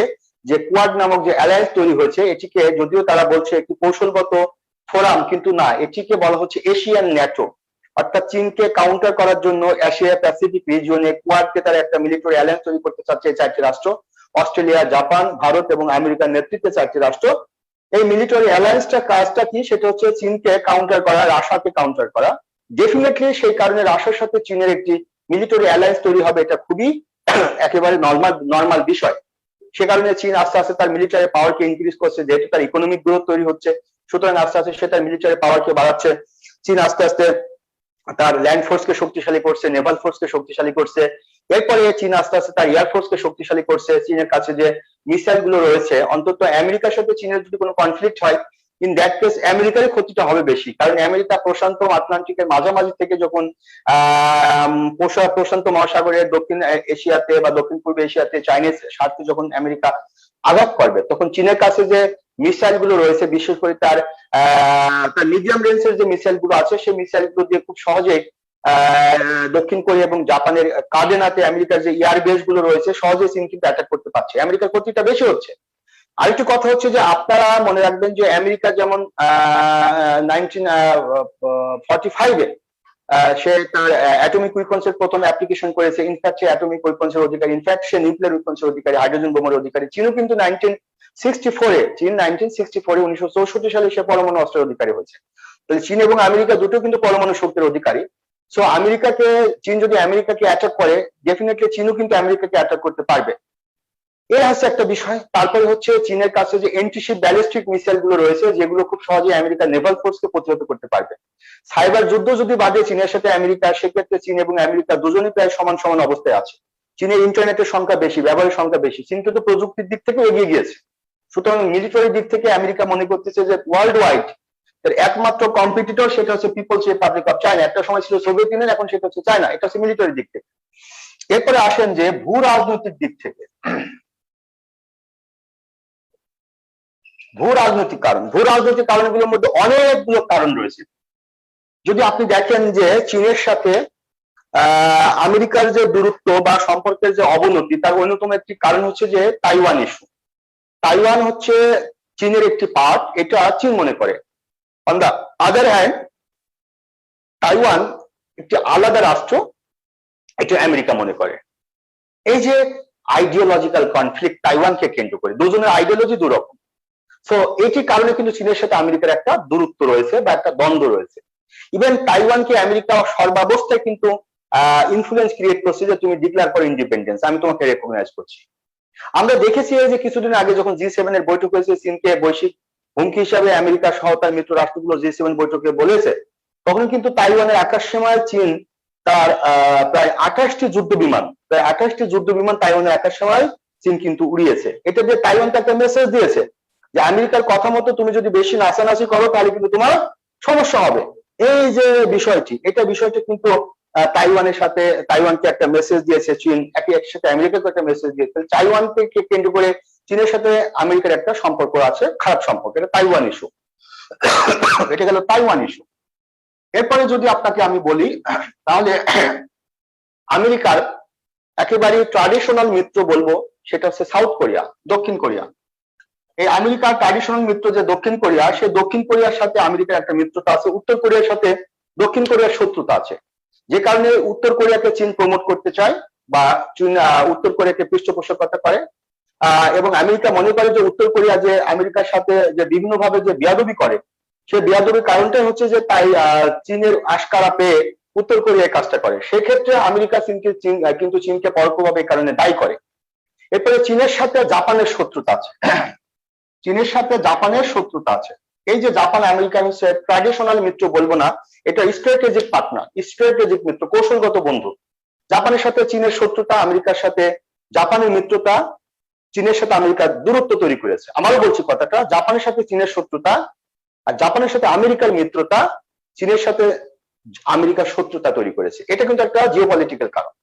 যে কোয়াড নামক যে অ্যালায়েন্স তৈরি হয়েছে, এটিকে যদিও তারা বলছে একটি কৌশলগত ফোরাম, কিন্তু না, এটিকে বলা হচ্ছে এশিয়ান ন্যাটো। অর্থাৎ চীনকে কাউন্টার করার জন্য এশিয়া প্যাসিফিক রিজিয়নে কোয়াডকে তারা একটা মিলিটারি অ্যালায়েন্স তৈরি করতে চাচ্ছে এই 4টি রাষ্ট্র, অস্ট্রেলিয়া, জাপান, ভারত এবং আমেরিকার নেতৃত্বে 4টি রাষ্ট্র। এই মিলিটারি অ্যালায়েন্সটা কাজটা কি? সেটা হচ্ছে চীনকে কাউন্টার করা, রাশিয়াকে কাউন্টার করা। ডেফিনেটলি সেই কারণে রাশিয়ার সাথে চীনের একটি মিলিটারি অ্যালায়েন্স তৈরি হবে, এটা খুবই একেবারে নর্মাল বিষয়। সে কারণে চীন আস্তে আস্তে তার মিলিটারি পাওয়ারকে ইনক্রিজ করছে, যেহেতু তার ইকোনমিক গ্রোথ তৈরি হচ্ছে, সুতরাং আস্তে আস্তে সে তার মিলিটারি পাওয়ারকে বাড়াচ্ছে। চীন আস্তে আস্তে তার ল্যান্ড ফোর্সকে শক্তিশালী করছে, নেভাল ফোর্সকে শক্তিশালী করছে। এরপরে চীন আস্তে আস্তে তার এয়ারফোর্সকে শক্তিশালী করছে। চীনের কাছে যে মিসাইল গুলো রয়েছে, অন্তত আমেরিকার সাথে চীনের যদি কোনো কনফ্লিক্ট হয়, ইন দ্যাট কেস আমেরিকার ক্ষতিটা হবে বেশি। কারণ আমেরিকা প্রশান্ত আটলান্টিকের মাঝামাঝি থেকে যখন প্রশান্ত মহাসাগরের দক্ষিণ এশিয়াতে বা দক্ষিণ পূর্ব এশিয়াতে চাইনিজ স্বার্থে যখন আমেরিকা আঘাত করবে, তখন চীনের কাছে যে মিসাইল গুলো রয়েছে, বিশেষ করে তার মিডিয়াম রেঞ্জের যে মিসাইল গুলো আছে, সেই মিসাইল গুলো দিয়ে খুব সহজেই দক্ষিণ কোরিয়া এবং জাপানের কাদেনাতে আমেরিকার যে এয়ার বেস গুলো রয়েছে, সহজে চীন কিন্তু অ্যাটাক করতে পারছে। আমেরিকার ক্ষতিটা বেশি হচ্ছে। আরেকটি কথা হচ্ছে যে আপনারা মনে রাখবেন যে আমেরিকা যেমন 1945-এ সে তার অ্যাটমিক উইপন্সের প্রথম অ্যাপ্লিকেশন করেছে। ইনফ্যাক্ট সে অ্যাটমিক উইপন্সের অধিকারী, ইনফ্যাক্ট সে নিউক্লিয়ার উইপন্সের অধিকারী, হাইড্রোজেন বোমার অধিকারী। চীনও কিন্তু 1964 সালে সে পরমাণু অস্ত্রের অধিকারী হয়েছে। তাহলে চীন এবং আমেরিকা দুটো কিন্তু পরমাণু শক্তির অধিকারী। সো চীন যদি আমেরিকাকে অ্যাটাক করে, ডেফিনেটলি চীনও কিন্তু আমেরিকাকে অ্যাটাক করতে পারবে। এর হচ্ছে একটা বিষয়। তারপরে হচ্ছে চীনের কাছে যে এন্টিশিপ ব্যালিস্টিক মিসাইল গুলো রয়েছে, যেগুলো খুব সহজে আমেরিকার নেভাল ফোর্সকে প্রতিহত করতে পারবে। সাইবার যুদ্ধ যদি বাদে চীনের সাথে আমেরিকা, সেক্ষেত্রে চীন এবং আমেরিকা দুজনই প্রায় সমান সমান অবস্থায় আছে। চীনের ইন্টারনেটের সংখ্যা বেশি, ব্যবহারের সংখ্যা বেশি, চীন কিন্তু প্রযুক্তির দিক থেকে এগিয়ে গিয়েছে। সুতরাং মিলিটারি দিক থেকে আমেরিকা মনে করতেছে যে ওয়ার্ল্ড ওয়াইড এর একমাত্র কম্পিটিটর সেটা হচ্ছে পিপলস রিপাবলিক অফ চায়না। একটা সময় ছিল সোভিয়েত ইউনিয়ন, এখন সেটা হচ্ছে চায়না। এটা হচ্ছে মিলিটারি দিক থেকে। এরপরে আসেন যে ভূ রাজনৈতিক দিক থেকে। ভূ রাজনৈতিক কারণগুলোর মধ্যে অনেকগুলো কারণ রয়েছে। যদি আপনি দেখেন যে চীনের সাথে আমেরিকার যে দূরত্ব বা সম্পর্কের যে অবনতি, তার অন্যতম একটি কারণ হচ্ছে যে তাইওয়ান ইস্যু। তাইওয়ান হচ্ছে চীনের একটি পার্ট, এটা চীন মনে করে। On the other hand Taiwan একটি আলাদা রাষ্ট্র, এটা আমেরিকা মনে করে। এই যে আইডিওলজিক্যাল কনফ্লিক্ট তাইওয়ানকে কেন্দ্র করে, দুজনের আইডিওলজি দুরকম। সো এটির কারণে কিন্তু চীনের সাথে আমেরিকার একটা দূরত্ব রয়েছে বা একটা দ্বন্দ্ব রয়েছে। ইভেন তাইওয়ানকে আমেরিকা সর্বাবস্থায় কিন্তু ইনফ্লুয়েন্স ক্রিয়েট করছে যে তুমি ডিক্লেয়ার করো ইন্ডিপেন্ডেন্স, আমি তোমাকে রেকগনাইজ করছি। আমরা দেখেছি যে কিছুদিন আগে যখন G7 এর বৈঠক হয়েছে, চীনকে বৈশ্বিক হুমকি হিসাবে আমেরিকা সহ তার মিত্র রাষ্ট্রগুলো G7 বৈঠকে বলেছে, তখন কিন্তু তাইওয়ানের আকাশ সীমায় চীন তার প্রায় 28টি যুদ্ধ বিমান তাইওয়ানের আকাশ সীমায় চীন কিন্তু উড়িয়েছে। এটা দিয়ে তাইওয়ানকে একটা মেসেজ দিয়েছে যে আমেরিকার কথা মতো তুমি যদি বেশি নাচানাচি করো, তাহলে কিন্তু তোমার সমস্যা হবে। এই যে বিষয়টি কিন্তু তাইওয়ানকে একটা মেসেজ দিয়েছে চীন, একই সাথে আমেরিকাকে একটা মেসেজ দিয়েছে। তাইওয়ানকে কেন্দ্র করে চীনের সাথে আমেরিকার একটা সম্পর্ক আছে, খারাপ সম্পর্ক, এটা তাইওয়ান ইস্যু। এটা গেল তাইওয়ান ইস্যু। এরপরে যদি আপনাকে আমি বলি, তাহলে আমেরিকার একেবারে ট্র্যাডিশনাল মিত্র বলবো, সেটা হচ্ছে সাউথ কোরিয়া, দক্ষিণ কোরিয়া। এই আমেরিকার ট্র্যাডিশনাল মিত্র যে দক্ষিণ কোরিয়া, সে দক্ষিণ কোরিয়ার সাথে আমেরিকার একটা মিত্রতা আছে। উত্তর কোরিয়ার সাথে দক্ষিণ কোরিয়ার শত্রুতা আছে, যে কারণে উত্তর কোরিয়াকে চীন প্রমোট করতে চায় বা চীন উত্তর কোরিয়াকে পৃষ্ঠপোষকতা করে। এবং আমেরিকা মনে করে যে উত্তর কোরিয়া যে আমেরিকার সাথে যে বিভিন্নভাবে যে বেয়াদবি করে, সে বেয়াদবির কারণটাই হচ্ছে যে তাই চীনের আশকারা পেয়ে উত্তর কোরিয়া কাজটা করে। সেক্ষেত্রে আমেরিকা কিন্তু চীনকে পরোক্ষভাবে এই কারণে দায়ী করে। এরপরে চীনের সাথে জাপানের শত্রুতা আছে। চীনের সাথে জাপানের শত্রুতা আছে। এই যে জাপান আমেরিকা হচ্ছে ট্র্যাডিশনাল মিত্র বলবো না, এটা স্ট্র্যাটেজিক পার্টনার, স্ট্র্যাটেজিক মিত্র, কৌশলগত বন্ধু। জাপানের সাথে চীনের শত্রুতা, আমেরিকার সাথে জাপানের মিত্রতা চীনের সাথে আমেরিকার দূরত্ব তৈরি করেছে। আমারও বলছি কথাটা, জাপানের সাথে চীনের শত্রুতা আর জাপানের সাথে আমেরিকার মিত্রতা চীনের সাথে আমেরিকার শত্রুতা তৈরি করেছে। এটা কিন্তু একটা জিওপলিটিক্যাল কারণ।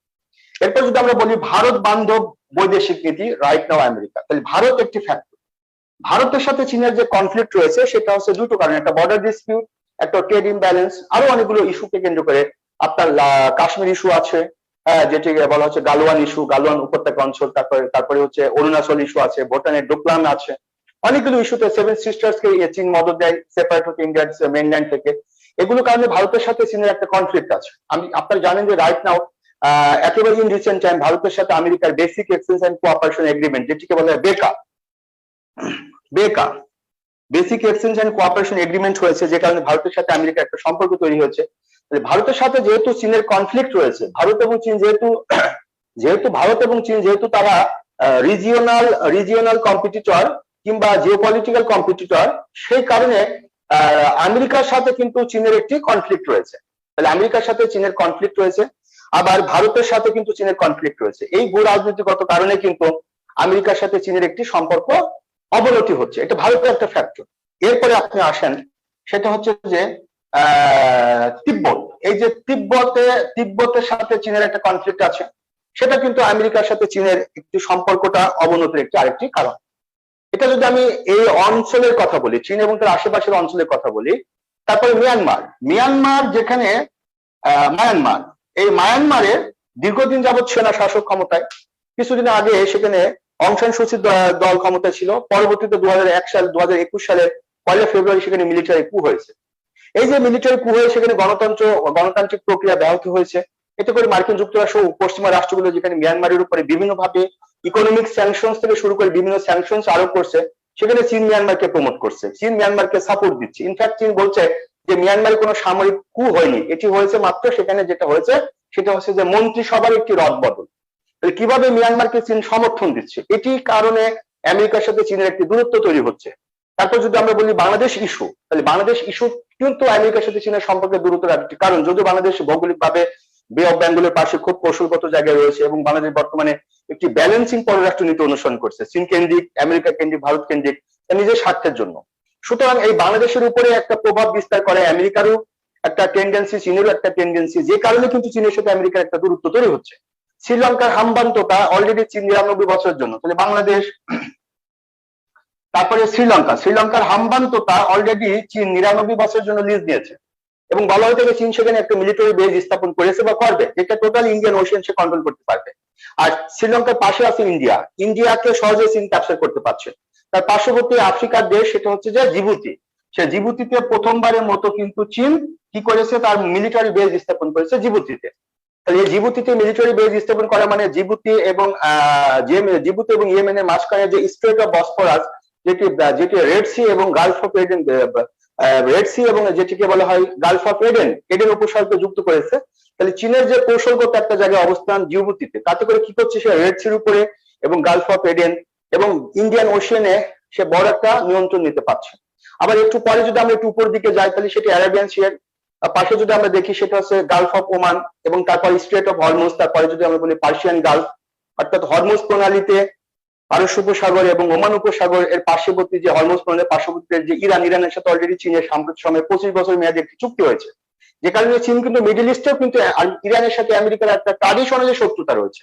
এরপর যদি আমরা বলি ভারত বান্ধব বৈদেশিক নীতি রাইট নাও আমেরিকা, তাহলে ভারত একটি ফ্যাক্টর। ভারতের সাথে চীনের যে কনফ্লিক্ট রয়েছে সেটা হচ্ছে দুটো কারণ, একটা বর্ডার ডিসপিউট, একটা ট্রেড ইমব্যালেন্স, আরো অনেকগুলো ইস্যুকে কেন্দ্র করে। আপনার কাশ্মীর ইস্যু আছে, যেটি বলা হচ্ছে গালওয়ান ইস্যু, গালওয়ান উপত্যকা অঞ্চল, তারপরে হচ্ছে অরুণাচল ইস্যু আছে, ভুটানের ডোকলাম আছে, অনেকগুলো ইস্যুতে সেভেন সিস্টার্স কে চীন মদত দেয় সেপারেট হতে ইন্ডিয়ার মেইনল্যান্ড থেকে। এগুলো কারণে ভারতের সাথে চীনের একটা কনফ্লিক্ট আছে। আপনারা জানেন যে রাইট নাও একেবারে ইন রিসেন্ট টাইম ভারতের সাথে আমেরিকার basic exchange and cooperation agreement, যেটিকে বলা হয় BECA, basic exchange and cooperation agreement হয়েছে, যে কারণে ভারতের সাথে আমেরিকার একটা সম্পর্ক তৈরি হয়েছে। ভারতের সাথে যেহেতু চীনের কনফ্লিক্ট রয়েছে, ভারত এবং চীন যেহেতু তারা রিজিওনাল কম্পিটিটর কিংবা জিওপলিটিক্যাল কম্পিটিটর, সেই কারণে আমেরিকার সাথে কিন্তু চীনের একটি কনফ্লিক্ট রয়েছে। তাহলে আমেরিকার সাথে চীনের কনফ্লিক্ট রয়েছে, আবার ভারতের সাথে কিন্তু চীনের কনফ্লিক্ট রয়েছে। এই ভূ রাজনৈতিকগত কারণে কিন্তু আমেরিকার সাথে চীনের একটি সম্পর্ক অবনতি হচ্ছে। এটা ভারতের একটা ফ্যাক্টর। এরপরে আপনি আসেন, সেটা হচ্ছে যে তিব্বত। এই যে তিব্বতের সাথে চীনের একটা কনফ্লিক্ট আছে, সেটা কিন্তু আমেরিকার সাথে চীনের একটি সম্পর্কটা অবনতির আরেকটি কারণ। এটা যদি আমি এই অঞ্চলের কথা বলি, চীন এবং তার আশেপাশের অঞ্চলের কথা বলি, তারপরে মিয়ানমার যেখানে এই মায়ানমারে দীর্ঘদিন যাবৎ সেনা শাসক ক্ষমতায়। কিছুদিন আগে সেখানে অং সান সু চির দল ক্ষমতা ছিল, পরবর্তীতে 2021 সালের 1 ফেব্রুয়ারি সেখানে মিলিটারি কু হয়েছে। এই যে মিলিটারি কু হয়ে সেখানে গণতান্ত্রিক প্রক্রিয়া ব্যাহত হয়েছে। এতে করে মার্কিন যুক্তরাষ্ট্র ও পশ্চিমা রাষ্ট্রগুলো যেখানে মিয়ানমারের উপরে বিভিন্নভাবে ইকোনমিক স্যাংশনস থেকে শুরু করে বিভিন্ন স্যাংশনস আরোপ করছে, সেখানে চীন মিয়ানমারকে প্রমোট করছে, চীন মিয়ানমারকে সাপোর্ট দিচ্ছে। ইনফ্যাক্ট চীন বলছে যে মিয়ানমারে কোনো সামরিক কু হয়নি, এটি হয়েছে মাত্র সেখানে যেটা হয়েছে সেটা হচ্ছে যে মন্ত্রিসভার একটি রদবদল। তাহলে কিভাবে মিয়ানমারকে চীন সমর্থন দিচ্ছে, এটি কারণে আমেরিকার সাথে চীনের একটি দূরত্ব তৈরি হচ্ছে। তারপর যদি আমরা বলি বাংলাদেশ ইস্যু, তাহলে বাংলাদেশ ইস্যু কিন্তু আমেরিকার সাথে চীনের সম্পর্কে দূরত্বের একটি কারণ। যদিও বাংলাদেশ ভৌগোলিকভাবে বে অফ বেঙ্গলের পাশে খুব কৌশলগত জায়গায় রয়েছে এবং বাংলাদেশ বর্তমানে একটি ব্যালেন্সিং পররাষ্ট্র নীতি অনুসরণ করছে, চীন কেন্দ্রিক, আমেরিকা কেন্দ্রিক, ভারত কেন্দ্রিক, নিজের স্বার্থের জন্য। সুতরাং এই বাংলাদেশের উপরে একটা প্রভাব বিস্তার করে আমেরিকারও একটা টেন্ডেন্সি, চীনেরও একটা টেন্ডেন্সি, যে কারণে কিন্তু চীনের সাথে আমেরিকার একটা দূরত্ব তৈরি হচ্ছে। শ্রীলঙ্কার হামবান্তটা অলরেডি চীন 99 বছরের জন্য, তাহলে বাংলাদেশ, তারপরে শ্রীলঙ্কার হামবান্তটা অলরেডি চীন 99 বছরের জন্য লিজ নিয়েছে এবং বলা হয়ে থাকে চীন সেখানে একটা মিলিটারি বেজ স্থাপন করেছে বা করবে, যেটা টোটাল ইন্ডিয়ান ওশিয়ান সে কন্ট্রোল করতে পারবে। আর শ্রীলঙ্কার পাশে আছে ইন্ডিয়াকে সহজে চীন ক্যাপচার করতে পারছে। তার পার্শ্ববর্তী আফ্রিকার দেশ সেটা হচ্ছে যে জিবুতি, সে জিবুতিতে প্রথমবারের মতো কিন্তু চীন কি করেছে, তার মিলিটারি বেজ স্থাপন করেছে জিবুতিতে। তাহলে এই জিবুতিতে মিলিটারি বেজ স্থাপন করা মানে জিবুতি এবং ইয়েমেনের মাঝখানে যে স্ট্রেট অফ বসফরাস, যেটি রেড সি এবং gulf of Aden, red sea এবং যেটিকে বলা হয় গালফ অফ এডেন উপসাগরকে যুক্ত করেছে। তাহলে চীনের যে কৌশলগত একটা জায়গায় অবস্থান জিবুতিতে, তাতে করে কি করছে, সে রেড সির উপরে এবং গালফ অফ এডেন এবং ইন্ডিয়ান ওশিয়ানে সে বড় একটা নিয়ন্ত্রণ নিতে পারছে। আবার একটু পরে যদি আমরা একটু উপর দিকে যাই, তাহলে সেটি অ্যারাবিয়ান সির পাশে যদি আমরা দেখি, সেটা হচ্ছে গালফ অফ ওমান এবং তারপর স্ট্রেট অফ হরমুজ, তারপরে যদি আমরা বলি পার্সিয়ান গালফ, অর্থাৎ হরমুজ প্রণালীতে পারস্য উপসাগর এবং ওমান উপসাগর এর পার্শ্ববর্তী যে হরমুজ প্রণালীর পার্শ্ববর্তী যে ইরানের সাথে অলরেডি চীনের সাম্প্রতিক সময়ে 25 বছর মেয়াদী একটি চুক্তি হয়েছে, যে কারণে চীন কিন্তু মিডল ইস্টেও কিন্তু ইরানের সাথে আমেরিকার একটা ট্র্যাডিশনালি শত্রুতা রয়েছে।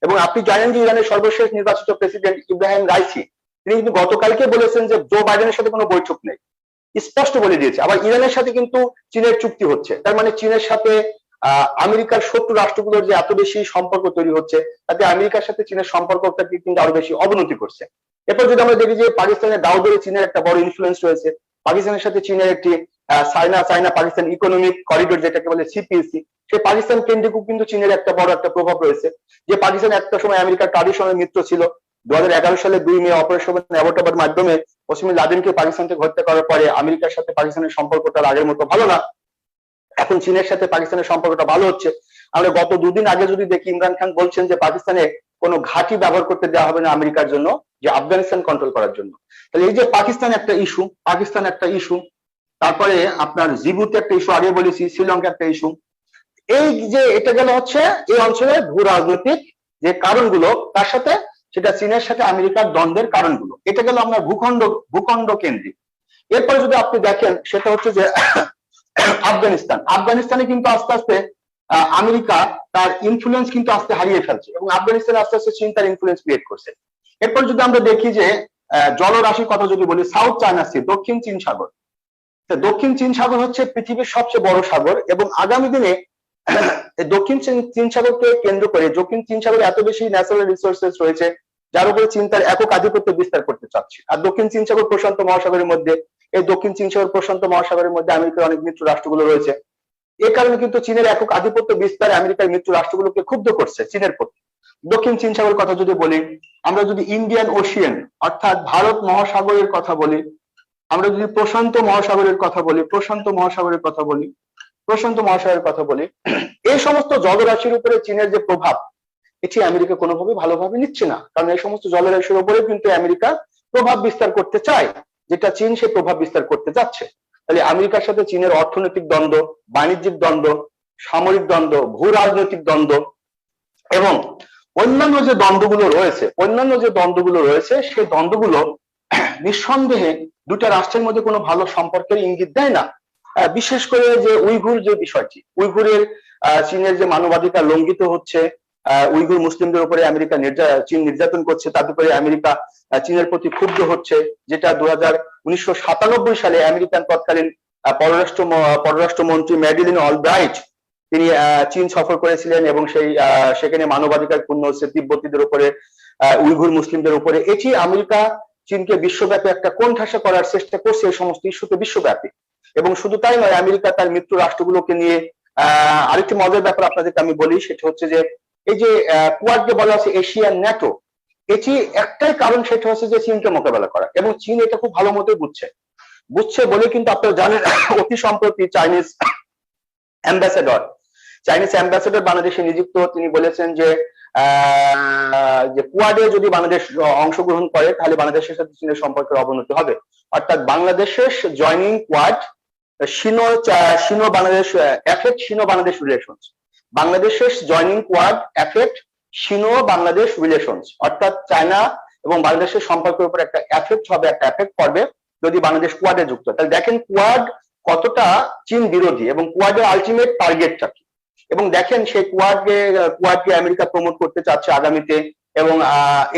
এবং আপনি জানেন যে ইরানের সর্বশেষ নির্বাচিত প্রেসিডেন্ট ইব্রাহিম রাইসি, তিনি কিন্তু গতকালকে বলেছেন যে জো বাইডেনের সাথে কোনো বৈঠক নেই, স্পষ্ট বলে দিয়েছে। আবার ইরানের সাথে কিন্তু চীনের চুক্তি হচ্ছে, তার মানে চীনের সাথে আমেরিকার শত্রু রাষ্ট্রগুলোর যে এত বেশি সম্পর্ক তৈরি হচ্ছে, তাতে আমেরিকার সাথে চীনের সম্পর্কটাকে কিন্তু আরো বেশি অবনতি করছে। এরপর যদি আমরা দেখি যে পাকিস্তানের দাউদে চীনের একটা বড় ইনফ্লুয়েন্স রয়েছে, পাকিস্তানের সাথে চীনের একটি চায়না পাকিস্তান ইকোনমিক করিডোর যেটাকে বলে সিপিএসি, সেই পাকিস্তান কেন্দ্রিকও কিন্তু চীনের একটা বড় একটা প্রভাব রয়েছে। যে পাকিস্তান একটা সময় আমেরিকার ট্র্যাডিশনাল মিত্র ছিল, 2011 সালে 2 মে অপারেশন অ্যাবোটাবার মাধ্যমে ওসামা বিন লাদেনকে পাকিস্তান থেকে হত্যা করার পরে আমেরিকার সাথে পাকিস্তানের সম্পর্কটা আগের মতো ভালো না। এখন চীনের সাথে পাকিস্তানের সম্পর্কটা ভালো হচ্ছে। আমরা গত দুদিন আগে যদি দেখি, ইমরান খান বলছেন যে পাকিস্তানে কোনো ঘাঁটি ব্যবহার করতে দেওয়া হবে না আমেরিকার জন্য, যে আফগানিস্তান কন্ট্রোল করার জন্য। তাহলে এই যে পাকিস্তান একটা ইস্যু, তারপরে আপনার জিবুতি একটা ইস্যু, আগে বলেছি শ্রীলঙ্কা একটা ইস্যু। এই যে এটা গেল হচ্ছে এই অঞ্চলের ভূ রাজনৈতিক যে কারণগুলো, তার সাথে সেটা চীনের সাথে আমেরিকার দ্বন্দ্বের কারণগুলো। এটা গেল আমরা ভূখণ্ড কেন্দ্রিক। এরপরে যদি আপনি দেখেন, সেটা হচ্ছে যে আফগানিস্তানে কিন্তু আস্তে আস্তে আমেরিকা তার ইনফ্লুয়েন্স কিন্তু আস্তে হারিয়ে ফেলছে, এবং আফগানিস্তানে আস্তে আস্তে চীন তার ইনফ্লুয়েন্স ক্রিয়েট করছে। এরপর যদি আমরা দেখি যে জলরাশির কথা যদি বলি, সাউথ চায়না সি, দক্ষিণ চীন সাগর। দক্ষিণ চীন সাগর হচ্ছে পৃথিবীর সবচেয়ে বড় সাগর, এবং আগামী দিনে দক্ষিণ চীন সাগরকে কেন্দ্র করে, দক্ষিণ চীন সাগরে এত বেশি ন্যাচারাল রিসোর্সেস রয়েছে যার উপরে চীন তার একক আধিপত্য বিস্তার করতে চাচ্ছে। আর দক্ষিণ চীন সাগর প্রশান্ত মহাসাগরের মধ্যে, এই দক্ষিণ চীন সাগর প্রশান্ত মহাসাগরের মধ্যে আমেরিকার অনেক মিত্র রাষ্ট্রগুলো রয়েছে। এ কারণে কিন্তু চীনের একক আধিপত্য বিস্তারে আমেরিকার মিত্র রাষ্ট্রগুলোকে ক্ষুব্ধ করছে চীনের প্রতি। দক্ষিণ চীন সাগর কথা যদি বলি, আমরা যদি ইন্ডিয়ান ওশিয়ান অর্থাৎ ভারত মহাসাগরের কথা বলি, আমরা যদি প্রশান্ত মহাসাগরের কথা বলি, এই সমস্ত জলরাশির উপরে চীনের যে প্রভাব, এটি আমেরিকা কোনোভাবে ভালোভাবে নিচ্ছে না। কারণ এই সমস্ত জলরাশির উপরে কিন্তু আমেরিকা প্রভাব বিস্তার করতে চায়, যেটা চীন সে প্রভাব বিস্তার করতে যাচ্ছে। তাহলে আমেরিকার সাথে চীনের অর্থনৈতিক দ্বন্দ্ব, বাণিজ্যিক দ্বন্দ্ব, সামরিক দ্বন্দ্ব, ভূ রাজনৈতিক দ্বন্দ্ব এবং অন্যান্য যে দ্বন্দ্বগুলো রয়েছে, সেই দ্বন্দ্বগুলো নিঃসন্দেহে দুটা রাষ্ট্রের মধ্যে কোনো ভালো সম্পর্কের ইঙ্গিত দেয় না। বিশেষ করে যে উইঘুর যে বিষয়টি, উইঘুরের চীনের যে মানবাধিকার লঙ্ঘিত হচ্ছে, উইঘুর মুসলিমদের উপরে চীন নির্যাতন করছে, তার উপরে আমেরিকা চীনের প্রতি ক্ষুব্ধ হচ্ছে, যেটা 1997 সালে আমেরিকান তৎকালীন পররাষ্ট্রমন্ত্রী ম্যাডিলিন অলব্রাইট তিনি চীন সফর করেছিলেন, এবং সেখানে মানবাধিকার পূর্ণ হচ্ছে তিব্বতীদের উপরে, উইঘুর মুসলিমদের উপরে। এটি আমেরিকা চীনকে বিশ্বব্যাপী একটা কোণঠাসা করার চেষ্টা করছে এই সমস্ত ইস্যুতে বিশ্বব্যাপী। এবং শুধু তাই নয়, আমেরিকা তার মিত্র রাষ্ট্রগুলোকে নিয়ে আরেকটি মজার ব্যাপার আপনাদেরকে আমি বলি, সেটা হচ্ছে যে এই যে কোয়াডকে বলা আছে এশিয়ান ন্যাটো, এটি একটাই কারণ, সেটা হচ্ছে যে চীনকে মোকাবেলা করা। এবং চীন এটা খুব ভালো মতোই বুঝছে বলে কিন্তু আপনারা জানেন, অতি সম্প্রতি চাইনিজ অ্যাম্বাসেডর বাংলাদেশে নিযুক্ত, তিনি বলেছেন যে কোয়াডে যদি বাংলাদেশ অংশগ্রহণ করে তাহলে বাংলাদেশের সাথে চীনের সম্পর্কের অবনতি হবে। অর্থাৎ বাংলাদেশের joining Quad Sino Bangladesh effect Sino Bangladesh relations, বাংলাদেশের joining Quad effect Sino Bangladesh relations, অর্থাৎ চায়না এবং বাংলাদেশের সম্পর্কের উপর একটা এফেক্ট পড়বে যদি বাংলাদেশ কোয়াডে যুক্ত। তাহলে দেখেন কোয়াড কতটা চীন বিরোধী, এবং কোয়াডের আলটিমেট টার্গেটটা কি। এবং দেখেন সেই কোয়াডকে আমেরিকা প্রমোট করতে চাচ্ছে আগামীতে, এবং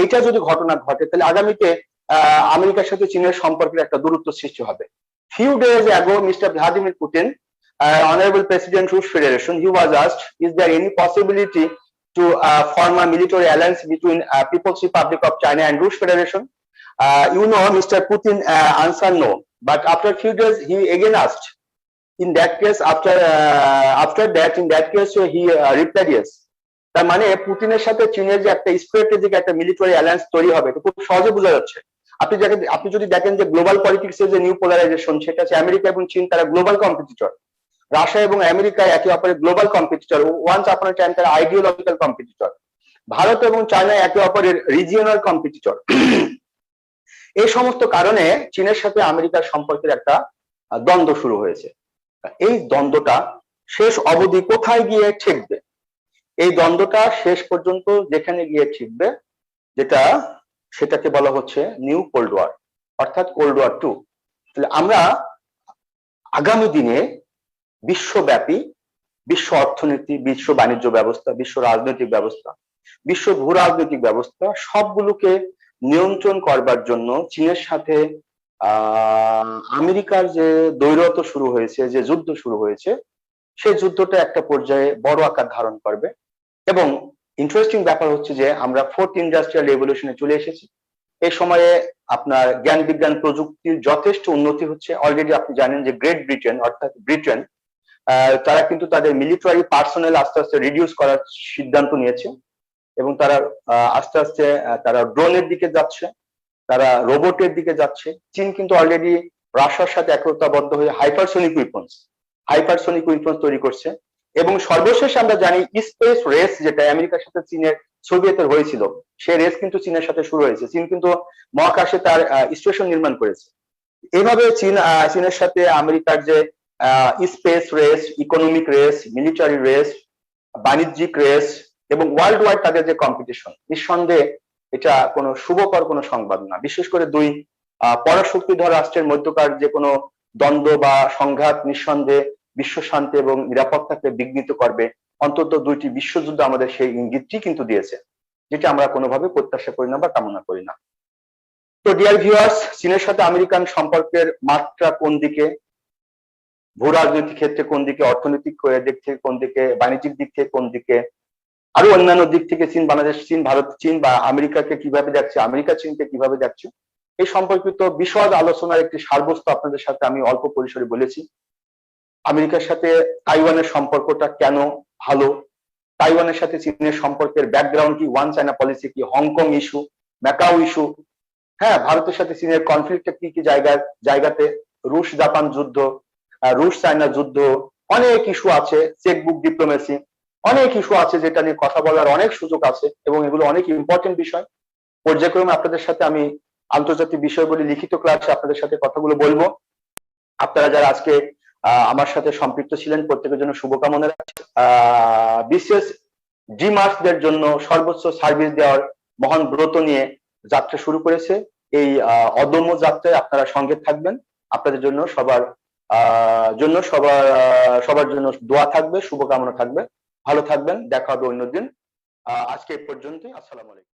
এইটা যদি ঘটনা ঘটে তাহলে আগামীতে আমেরিকার সাথে চীনের সম্পর্কের একটা দূরত্ব সৃষ্টি হবে। Few days ago, Mr. Vladimir Putin, Honorable President Russian Federation, he was asked, is there any possibility to form a military alliance between People's Republic of China and Russian Federation? Mr. Putin answered no. But after a few days, he again asked. In that case, after that, he replied yes. তার মানে পুতিনের সাথে চীনের যে একটা strategic একটা military alliance তৈরি হবে, এটা খুব সহজে বোঝা যাচ্ছে। আপনি যদি দেখেন যে গ্লোবাল পলিটিক্সের যে নিউ পোলারাইজেশন, সেটা হচ্ছে আমেরিকা এবং চীন তারা গ্লোবাল কম্পিটিটর, রাশিয়া এবং আমেরিকা একে অপরের গ্লোবাল কম্পিটিটর, ওয়ান্স আপন আ টাইম তারা আইডিওলজিক্যাল কম্পিটিটর। ভারত এবং চায়না একে অপরের রিজিয়নাল কম্পিটিটর। এই সমস্ত কারণে চীনের সাথে আমেরিকার সম্পর্কের একটা দ্বন্দ্ব শুরু হয়েছে। এই দ্বন্দ্বটা শেষ অবধি কোথায় গিয়ে ঠেকবে? এই দ্বন্দ্বটা শেষ পর্যন্ত যেখানে গিয়ে ঠেকবে, সেটাকে বলা হচ্ছে নিউ কোল্ড ওয়ার, অর্থাৎ কোল্ড ওয়ার 2। তাহলে আমরা আগামী দিনে বিশ্বব্যাপী বিশ্ব অর্থনীতি, বিশ্ব বাণিজ্য ব্যবস্থা, বিশ্ব রাজনৈতিক ব্যবস্থা, বিশ্ব ভূ রাজনৈতিক ব্যবস্থা সবগুলোকে নিয়ন্ত্রণ করবার জন্য চীনের সাথে আমেরিকার যে দ্বৈরথ শুরু হয়েছে, যে যুদ্ধ শুরু হয়েছে, সেই যুদ্ধটা একটা পর্যায়ে বড় আকার ধারণ করবে। এবং ইন্টারেস্টিং ব্যাপার হচ্ছে যে আমরা 4th ইন্ডাস্ট্রিয়াল রেভলিউশনে চলে এসেছি। এই সময়ে আপনার জ্ঞান বিজ্ঞান প্রযুক্তির যথেষ্ট উন্নতি হচ্ছে। অলরেডি আপনি জানেন যে গ্রেট ব্রিটেন অর্থাৎ ব্রিটেন তারা কিন্তু তাদের মিলিটারি পার্সোনেল আস্তে আস্তে রিডিউস করার সিদ্ধান্ত নিয়েছে, এবং তারা আস্তে আস্তে তারা ড্রোনের দিকে যাচ্ছে, তারা রোবটের দিকে যাচ্ছে। চীন কিন্তু অলরেডি রাশিয়ার সাথে একতাবদ্ধ হয়ে হাইপারসোনিক উইপন্স তৈরি করছে। এবং সর্বশেষ আমরা জানি স্পেস রেস, যেটা আমেরিকার সাথে চীনের সোভিয়েতের হয়েছিল, সেই রেস কিন্তু চীনের সাথে শুরু হয়েছে। চীন কিন্তু মহাকাশে তার স্টেশন নির্মাণ করেছে। এইভাবে চীনের সাথে আমেরিকার যে space race, economic race, military race, বাণিজ্যিক রেস এবং ওয়ার্ল্ড ওয়াইড তাদের যে কম্পিটিশন, নিঃসন্দেহে এটা কোনো শুভকর কোনো সংবাদ না। বিশেষ করে দুই পরাশক্তিধর রাষ্ট্রের মধ্যকার যে কোনো দ্বন্দ্ব বা সংঘাত নিঃসন্দেহে বিশ্ব শান্তি এবং নিরাপত্তাকে বিঘ্নিত করবে। অন্তত দুইটি বিশ্বযুদ্ধ আমাদের সেই ইঙ্গিতটি কিন্তু দিয়েছে, যেটা আমরা কোনোভাবে প্রত্যাশা করি না বা কামনা করি না। তো ডিয়ার ভিউয়ার্স, চীনের সাথে আমেরিকান সম্পর্কের মাত্রা কোন দিকে, ভূ রাজনৈতিক ক্ষেত্রে কোন দিকে, অর্থনৈতিক দিক থেকে কোন দিকে, বাণিজ্যিক দিক থেকে কোন দিকে, আরো অন্যান্য দিক থেকে চীন, বাংলাদেশ, চীন, ভারত, চীন বা আমেরিকাকে কিভাবে দেখছে, আমেরিকা চীনকে কিভাবে দেখছে, এই সম্পর্কিত বিশদ আলোচনার একটি সারবস্তু আপনাদের সাথে আমি অল্প পরিসরে বলেছি। আমেরিকার সাথে তাইওয়ানের সম্পর্কটা কেন ভালো, তাইওয়ানের সাথে চীনের সম্পর্কের ব্যাকগ্রাউন্ড কি, ওয়ান চায়না পলিসি কি, হংকং ইস্যু, ম্যাকাও ইস্যু, হ্যাঁ, ভারতের সাথে চীনের কনফ্লিক্টটা কি কি জায়গাতে, রুশ জাপান যুদ্ধ, রুশ চায়না যুদ্ধ, অনেক ইস্যু আছে, চেকবুক ডিপ্লোমেসি, অনেক ইস্যু আছে যেটা নিয়ে কথা বলার অনেক সুযোগ আছে এবং এগুলো অনেক ইম্পর্টেন্ট বিষয়। পর্যায়ক্রমে আপনাদের সাথে আমি আন্তর্জাতিক বিষয়গুলি লিখিত ক্লাসে আপনাদের সাথে কথাগুলো বলবো। আপনারা যারা আজকে আমার সাথে সম্পৃক্ত ছিলেন, প্রত্যেকের জন্য শুভকামনা রাখছি। বিশেষ ডিমার্সদের জন্য সর্বোচ্চ সার্ভিস দেওয়ার মহান ব্রত নিয়ে যাত্রা শুরু করেছে। এই অদম্য যাত্রায় আপনারা সঙ্গে থাকবেন। আপনাদের জন্য সবার জন্য দোয়া থাকবে, শুভকামনা থাকবে। ভালো থাকবেন, দেখা হবে অন্যদিন। আজকে এই পর্যন্তই। আসসালামু আলাইকুম।